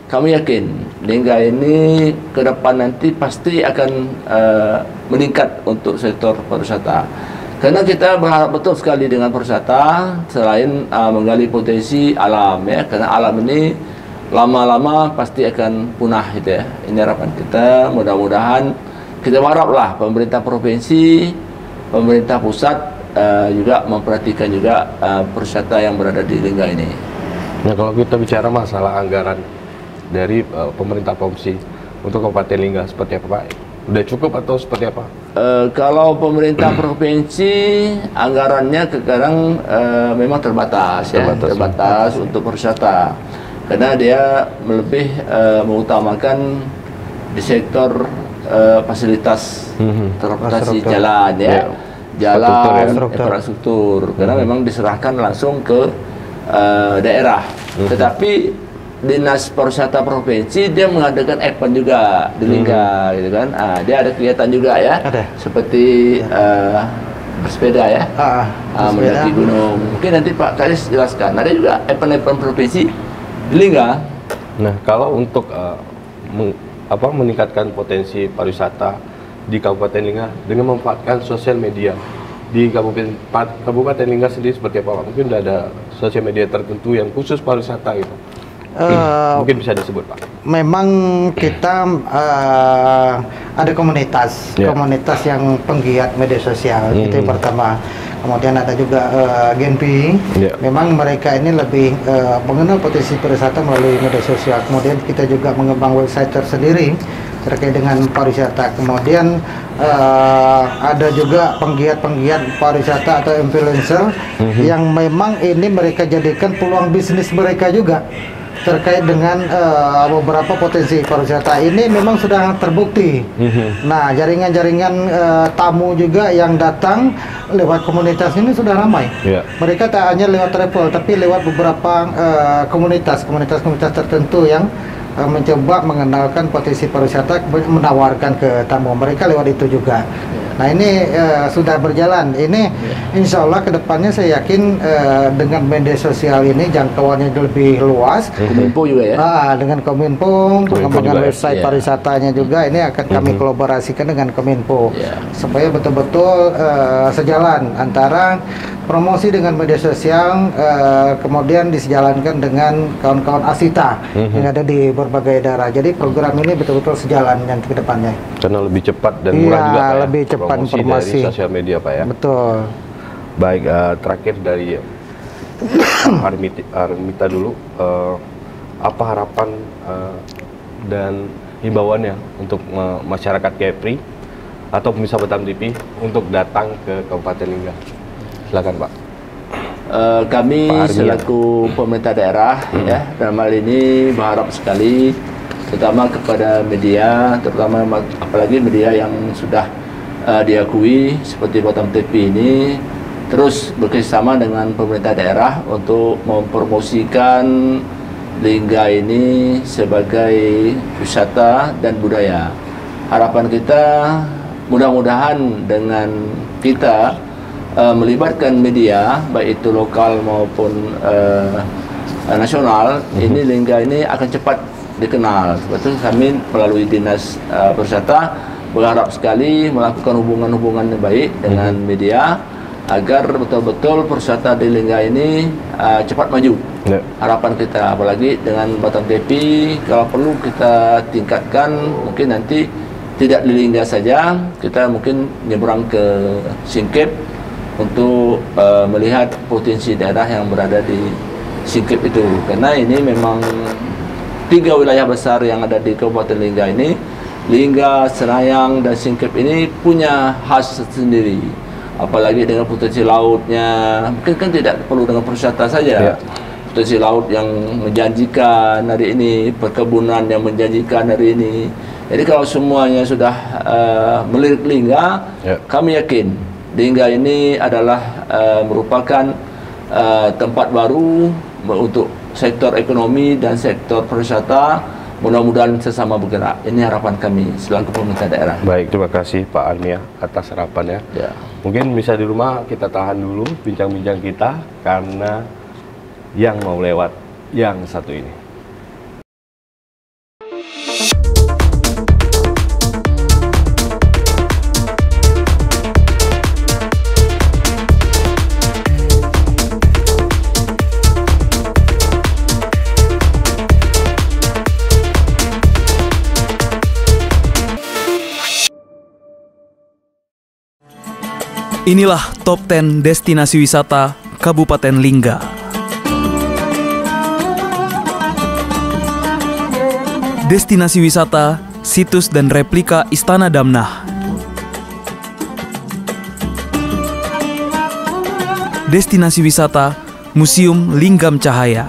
Kami yakin Lingga ini ke depan nanti pasti akan meningkat untuk sektor pariwisata. Karena kita berharap betul sekali dengan pariwisata selain menggali potensi alam ya, karena alam ini lama-lama pasti akan punah gitu ya. Ini harapan kita, mudah-mudahan kita berharaplah pemerintah provinsi, pemerintah pusat juga memperhatikan juga pariwisata yang berada di Lingga ini. Nah, kalau kita bicara masalah anggaran dari pemerintah provinsi untuk Kabupaten Lingga seperti apa Pak? Udah cukup atau seperti apa? Kalau pemerintah provinsi anggarannya sekarang memang terbatas ya, terbatas untuk pariwisata. Karena dia lebih mengutamakan di sektor fasilitas transportasi jalan ya, jalan infrastruktur. Karena memang diserahkan langsung ke daerah. Tetapi Dinas Pariwisata Provinsi dia mengadakan event juga di Lingga gitu kan. Dia ada kegiatan juga ya, seperti bersepeda ya, mendaki gunung. Mungkin nanti Pak Kadis jelaskan. Ada juga event-event provinsi di Lingga. Nah, kalau untuk meningkatkan potensi pariwisata di Kabupaten Lingga dengan memanfaatkan sosial media di Kabupaten Lingga sendiri seperti apa Pak? Mungkin ada sosial media tertentu yang khusus pariwisata gitu. Mungkin bisa disebut Pak. Memang kita ada komunitas yang penggiat media sosial, itu yang pertama. Kemudian ada juga Genpi. Memang mereka ini lebih mengenal potensi pariwisata melalui media sosial. Kemudian kita juga mengembang website tersendiri terkait dengan pariwisata. Kemudian ada juga penggiat-penggiat pariwisata atau influencer yang memang ini mereka jadikan peluang bisnis mereka juga terkait dengan beberapa potensi pariwisata ini memang sudah terbukti. Nah, jaringan-jaringan tamu juga yang datang lewat komunitas ini sudah ramai. Mereka tak hanya lewat travel, tapi lewat beberapa komunitas tertentu yang mencoba mengenalkan potensi pariwisata, menawarkan ke tamu mereka lewat itu juga. Nah, ini sudah berjalan. Ini insya Allah kedepannya saya yakin dengan media sosial ini jangkauannya lebih luas. Kominfo juga ya? Dengan Kominfo, pengembangan website pariwisatanya juga ini akan kami kolaborasikan dengan Kominfo supaya betul-betul sejalan antara promosi dengan media sosial, kemudian disejalankan dengan kawan-kawan Asita yang ada di berbagai daerah. Jadi program ini betul-betul sejalan nanti ke depannya. Karena lebih cepat dan murah juga Pak, lebih cepat informasi dari sosial media Pak ya. Betul. Baik, terakhir dari Armita dulu, apa harapan dan himbauannya untuk masyarakat Kepri atau pemirsa Batam TV untuk datang ke Kabupaten Lingga? Silakan Pak. Kami selaku pemerintah daerah ya dalam hal ini berharap sekali, terutama kepada media, terutama apalagi media yang sudah diakui seperti Batam TV ini, terus bekerjasama dengan pemerintah daerah untuk mempromosikan Lingga ini sebagai wisata dan budaya. Harapan kita mudah-mudahan dengan kita melibatkan media baik itu lokal maupun nasional, ini Lingga ini akan cepat dikenal. Sebab itu kami melalui Dinas Pariwisata berharap sekali melakukan hubungan-hubungan yang baik dengan media agar betul-betul pariwisata di Lingga ini cepat maju. Harapan kita, apalagi dengan Batam TV, kalau perlu kita tingkatkan, mungkin nanti tidak di Lingga saja, kita mungkin nyebrang ke Singkep untuk melihat potensi daerah yang berada di Singkep itu. Karena ini memang 3 wilayah besar yang ada di Kabupaten Lingga ini, Lingga, Senayang, dan Singkep ini punya khas sendiri. Apalagi dengan potensi lautnya, mungkin kan tidak perlu dengan pariwisata saja. Potensi laut yang menjanjikan hari ini, perkebunan yang menjanjikan hari ini. Jadi kalau semuanya sudah melirik Lingga, kami yakin Lingga ini adalah merupakan tempat baru untuk sektor ekonomi dan sektor pariwisata. Mudah-mudahan sesama bergerak. Ini harapan kami selaku pemerintah daerah. Baik, terima kasih Pak Armia atas harapannya. Mungkin bisa di rumah kita tahan dulu bincang-bincang kita karena yang mau lewat yang satu ini. Inilah Top 10 Destinasi Wisata Kabupaten Lingga. Destinasi wisata, situs dan replika Istana Damnah. Destinasi wisata, Museum Linggam Cahaya.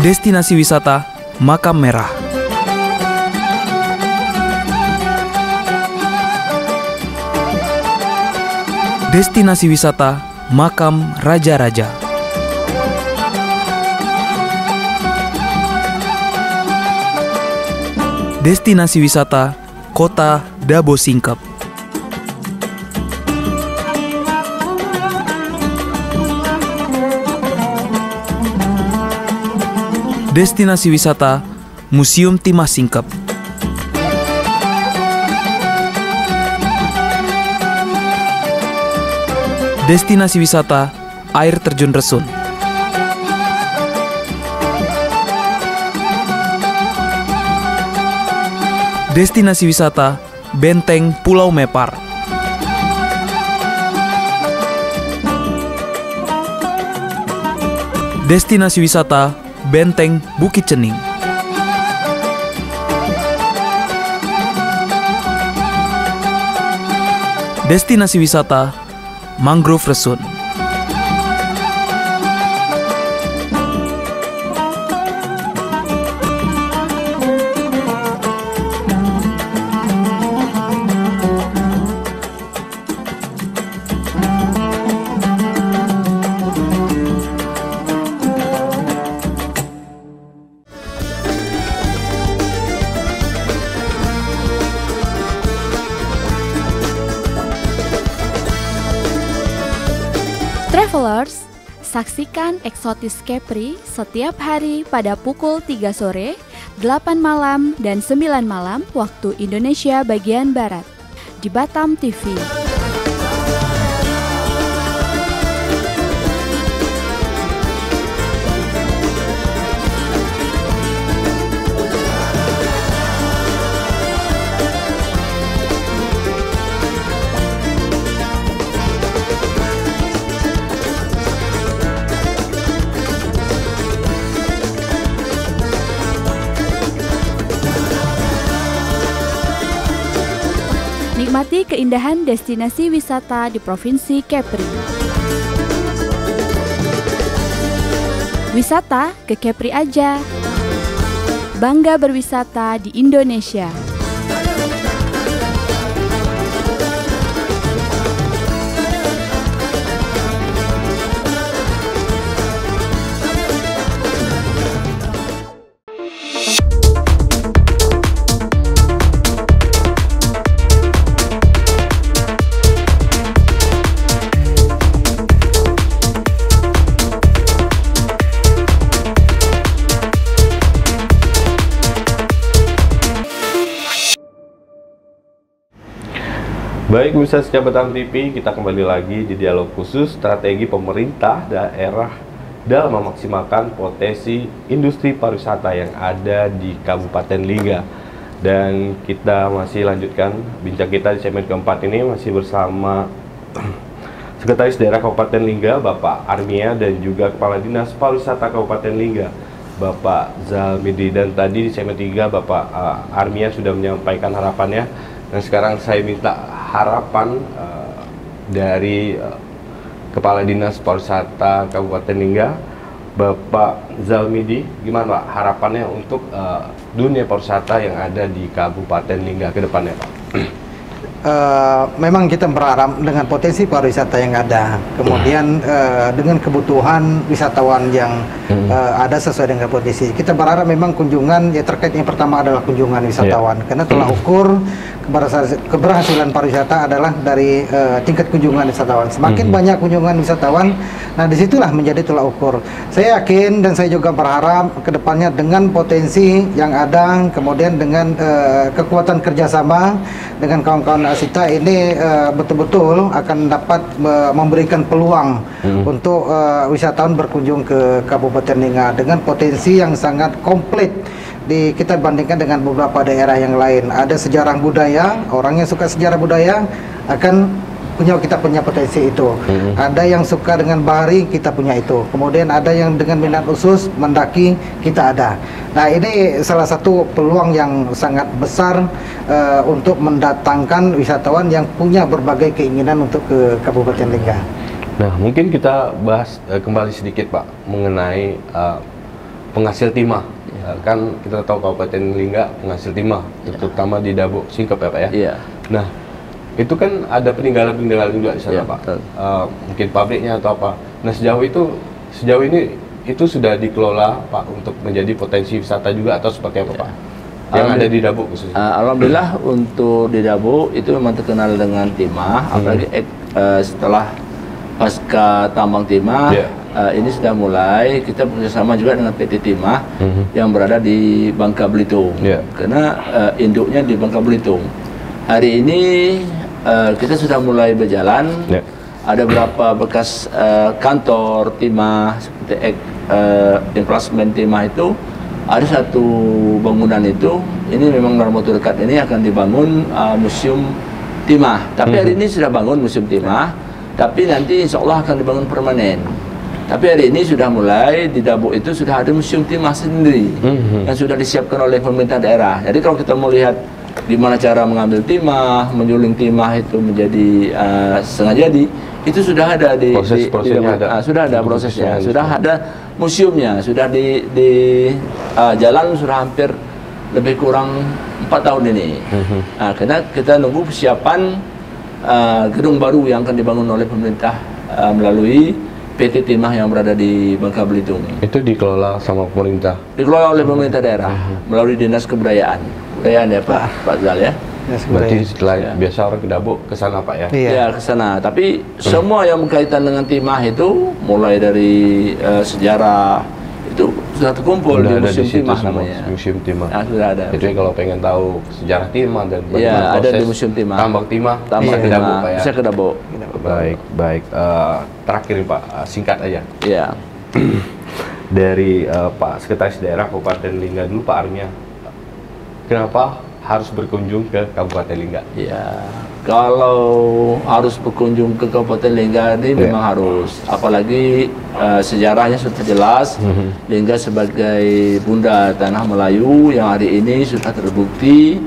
Destinasi wisata Makam Merah. Destinasi wisata Makam Raja-Raja. Destinasi wisata Kota Dabo Singkep. Destinasi wisata Museum Timah Singkep. Destinasi wisata Air Terjun Resun. Destinasi wisata Benteng Pulau Mepar. Destinasi wisata Benteng Bukit Cening. Destinasi wisata Mangrove Resun. Travelers, saksikan Exotis Kepri setiap hari pada pukul 3 sore, 8 malam, dan 9 malam waktu Indonesia bagian Barat di Batam TV. Nikmati keindahan destinasi wisata di Provinsi Kepri. Wisata ke Kepri aja. Bangga berwisata di Indonesia. Baik, pemirsa setia Batam TV, kita kembali lagi di dialog khusus strategi pemerintah daerah dalam memaksimalkan potensi industri pariwisata yang ada di Kabupaten Lingga. Dan kita masih lanjutkan bincang kita di segmen keempat ini masih bersama Sekretaris Daerah Kabupaten Lingga, Bapak Armia, dan juga Kepala Dinas Pariwisata Kabupaten Lingga, Bapak Zalmidi. Dan tadi di segmen 3 Bapak Armia sudah menyampaikan harapannya. Dan sekarang saya minta harapan dari Kepala Dinas Pariwisata Kabupaten Lingga, Bapak Zalmidi. Gimana Pak harapannya untuk dunia pariwisata yang ada di Kabupaten Lingga ke depannya Pak? Memang kita berharap dengan potensi pariwisata yang ada, kemudian dengan kebutuhan wisatawan yang ada sesuai dengan potensi, kita berharap memang kunjungan ya terkait yang pertama adalah kunjungan wisatawan, karena telah ukur keberhasilan pariwisata adalah dari tingkat kunjungan wisatawan. Semakin banyak kunjungan wisatawan, nah disitulah menjadi tolak ukur. Saya yakin dan saya juga berharap kedepannya dengan potensi yang ada, kemudian dengan kekuatan kerjasama dengan kawan-kawan asita ini betul-betul akan dapat memberikan peluang untuk wisatawan berkunjung ke Kabupaten Lingga dengan potensi yang sangat komplit. Kita bandingkan dengan beberapa daerah yang lain, ada sejarah budaya, orang yang suka sejarah budaya akan kita punya potensi itu. Ada yang suka dengan bahari, kita punya itu. Kemudian ada yang dengan minat khusus mendaki, kita ada. Nah, ini salah satu peluang yang sangat besar untuk mendatangkan wisatawan yang punya berbagai keinginan untuk ke Kabupaten Lingga. Nah, mungkin kita bahas kembali sedikit Pak mengenai penghasil timah. Kan kita tahu Kabupaten Lingga penghasil timah, terutama di Dabo Singkep ya Pak ya. Iya. Nah, itu kan ada peninggalan-peninggalan juga di sana Pak. Mungkin pabriknya atau apa. Nah, sejauh ini itu sudah dikelola Pak untuk menjadi potensi wisata juga atau seperti apa Pak? yang ada di Dabu khususnya? Alhamdulillah untuk di Dabu itu memang terkenal dengan timah, apalagi setelah pasca tambang timah. Ini sudah mulai kita bekerjasama juga dengan PT Timah yang berada di Bangka Belitung, karena induknya di Bangka Belitung. Hari ini kita sudah mulai berjalan. Ada beberapa bekas kantor timah seperti emplacement timah itu. Ada satu bangunan itu, ini memang dalam waktu dekat ini akan dibangun museum timah. Tapi hari ini sudah bangun museum timah, tapi nanti insya Allah akan dibangun permanen. Tapi hari ini sudah mulai di Dabu itu sudah ada museum timah sendiri yang sudah disiapkan oleh pemerintah daerah. Jadi kalau kita mau lihat di mana cara mengambil timah, menjuling timah itu menjadi setengah jadi, itu sudah ada di sudah ada prosesnya, sudah ada museumnya, sudah di jalan sudah hampir lebih kurang 4 tahun ini. Karena kita nunggu persiapan gedung baru yang akan dibangun oleh pemerintah melalui PT Timah yang berada di Bangka Belitung. Itu dikelola sama pemerintah? Dikelola oleh pemerintah daerah melalui Dinas Kebudayaan ya Pak Zal ya. Berarti setelah biasa orang ke Dabu ke sana Pak ya? Iya ke sana. Tapi semua yang berkaitan dengan timah itu mulai dari sejarah itu sudah terkumpul di Museum Timah namanya. Museum Timah. Sudah ada. Jadi kalau pengen tahu sejarah timah dan bagaimana proses ada di Museum Timah. Tambang timah, ke Dabu Pak ya. Bisa ke Dabu. Baik. Terakhir Pak, singkat aja. Iya. Dari Pak Sekretaris Daerah Kabupaten Lingga dulu Pak Armia, kenapa harus berkunjung ke Kabupaten Lingga? Ya, kalau harus berkunjung ke Kabupaten Lingga ini memang harus, apalagi sejarahnya sudah jelas. Lingga sebagai bunda tanah Melayu yang hari ini sudah terbukti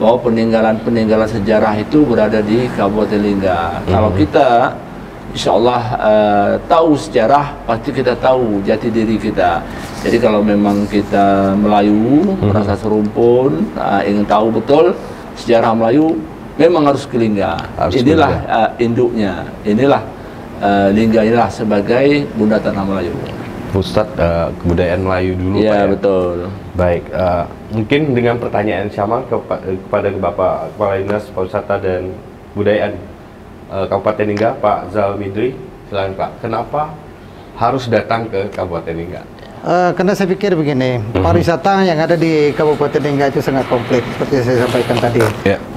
bahwa peninggalan sejarah itu berada di Kabupaten Lingga. Kalau kita insya Allah tahu sejarah, pasti kita tahu jati diri kita. Jadi kalau memang kita Melayu, merasa serumpun, ingin tahu betul sejarah Melayu, memang harus ke Lingga. Inilah induknya, inilah Lingga inilah sebagai bunda tanah Melayu. Pusat kebudayaan Melayu dulu ya, Pak ya? Betul. Baik, mungkin dengan pertanyaan sama kepada Bapak Kepala Dinas Pariwisata dan Budayaan Kabupaten Lingga, Pak Zal Midri, silakan Pak. Kenapa harus datang ke Kabupaten Lingga? Karena saya pikir begini, pariwisata yang ada di Kabupaten Lingga itu sangat kompleks, seperti saya sampaikan tadi.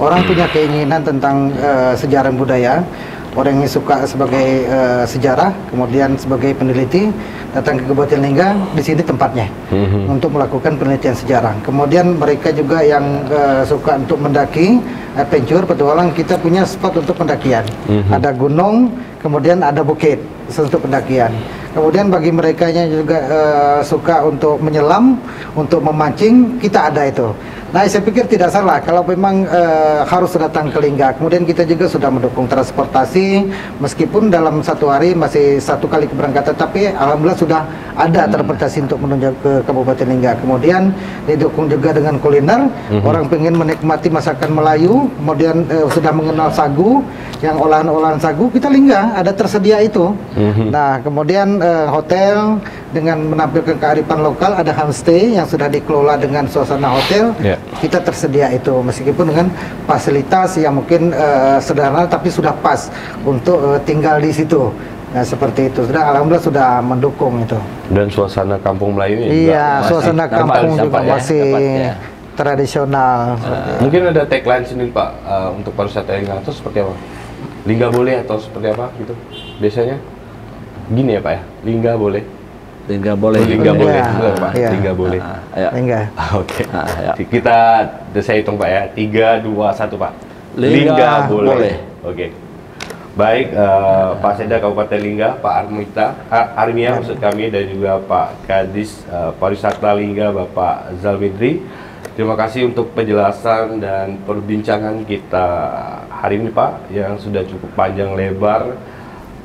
Orang punya keinginan tentang sejarah budaya. Orang yang suka sebagai sejarah, kemudian sebagai peneliti, datang ke Kabupaten Lingga, di sini tempatnya untuk melakukan penelitian sejarah. Kemudian mereka juga yang suka untuk mendaki, adventure, petualang, kita punya spot untuk pendakian. Ada gunung, kemudian ada bukit untuk pendakian. Kemudian bagi mereka yang juga suka untuk menyelam, untuk memancing, kita ada itu. Nah, saya pikir tidak salah kalau memang harus datang ke Lingga. Kemudian kita juga sudah mendukung transportasi, meskipun dalam satu hari masih 1 kali keberangkatan, tapi alhamdulillah sudah ada transportasi untuk menuju ke Kabupaten Lingga. Kemudian didukung juga dengan kuliner, orang pengen menikmati masakan Melayu, kemudian sudah mengenal sagu, yang olahan-olahan sagu, kita Lingga ada tersedia itu. Nah, kemudian hotel dengan menampilkan kearifan lokal, ada homestay yang sudah dikelola dengan suasana hotel. Kita tersedia itu, meskipun dengan fasilitas yang mungkin sederhana tapi sudah pas untuk tinggal di situ. Nah, seperti itu. Sudah alhamdulillah sudah mendukung itu. Dan suasana kampung Melayu iya, suasana kampung juga masih tradisional. Mungkin ada tagline sendiri Pak untuk pariwisata Lingga, atau seperti apa? Lingga boleh atau seperti apa gitu? Biasanya gini ya Pak ya, Lingga boleh. Lingga boleh. Lingga boleh. Pak. Lingga boleh. Lingga. Oke. Kita saya hitung Pak ya. 3, 2, 1 Pak. Lingga boleh. Oke. Baik, Pak Seda Kabupaten Lingga, Pak Armia maksud kami, dan juga Pak Kadis Pariwisata Lingga, Bapak Zal Midri. Terima kasih untuk penjelasan dan perbincangan kita hari ini Pak, yang sudah cukup panjang lebar,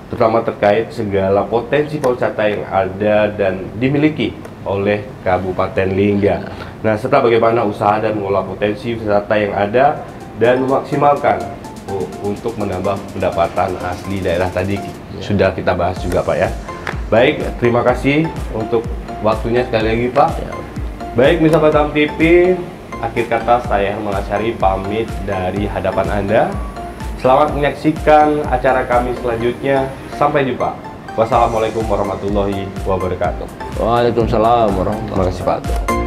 terutama terkait segala potensi pariwisata yang ada dan dimiliki oleh Kabupaten Lingga. Nah, serta bagaimana usaha dan mengolah potensi wisata yang ada dan memaksimalkan untuk menambah pendapatan asli daerah tadi sudah kita bahas juga Pak ya. Baik, terima kasih untuk waktunya sekali lagi Pak. Baik, Misa Batam TV, akhir kata saya Herman Asyari pamit dari hadapan Anda. Selamat menyaksikan acara kami selanjutnya. Sampai jumpa. Wassalamualaikum warahmatullahi wabarakatuh. Waalaikumsalam warahmatullahi wabarakatuh.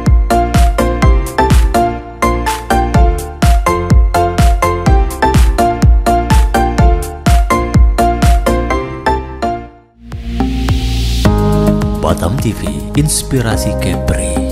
Batam TV, inspirasi Kepri.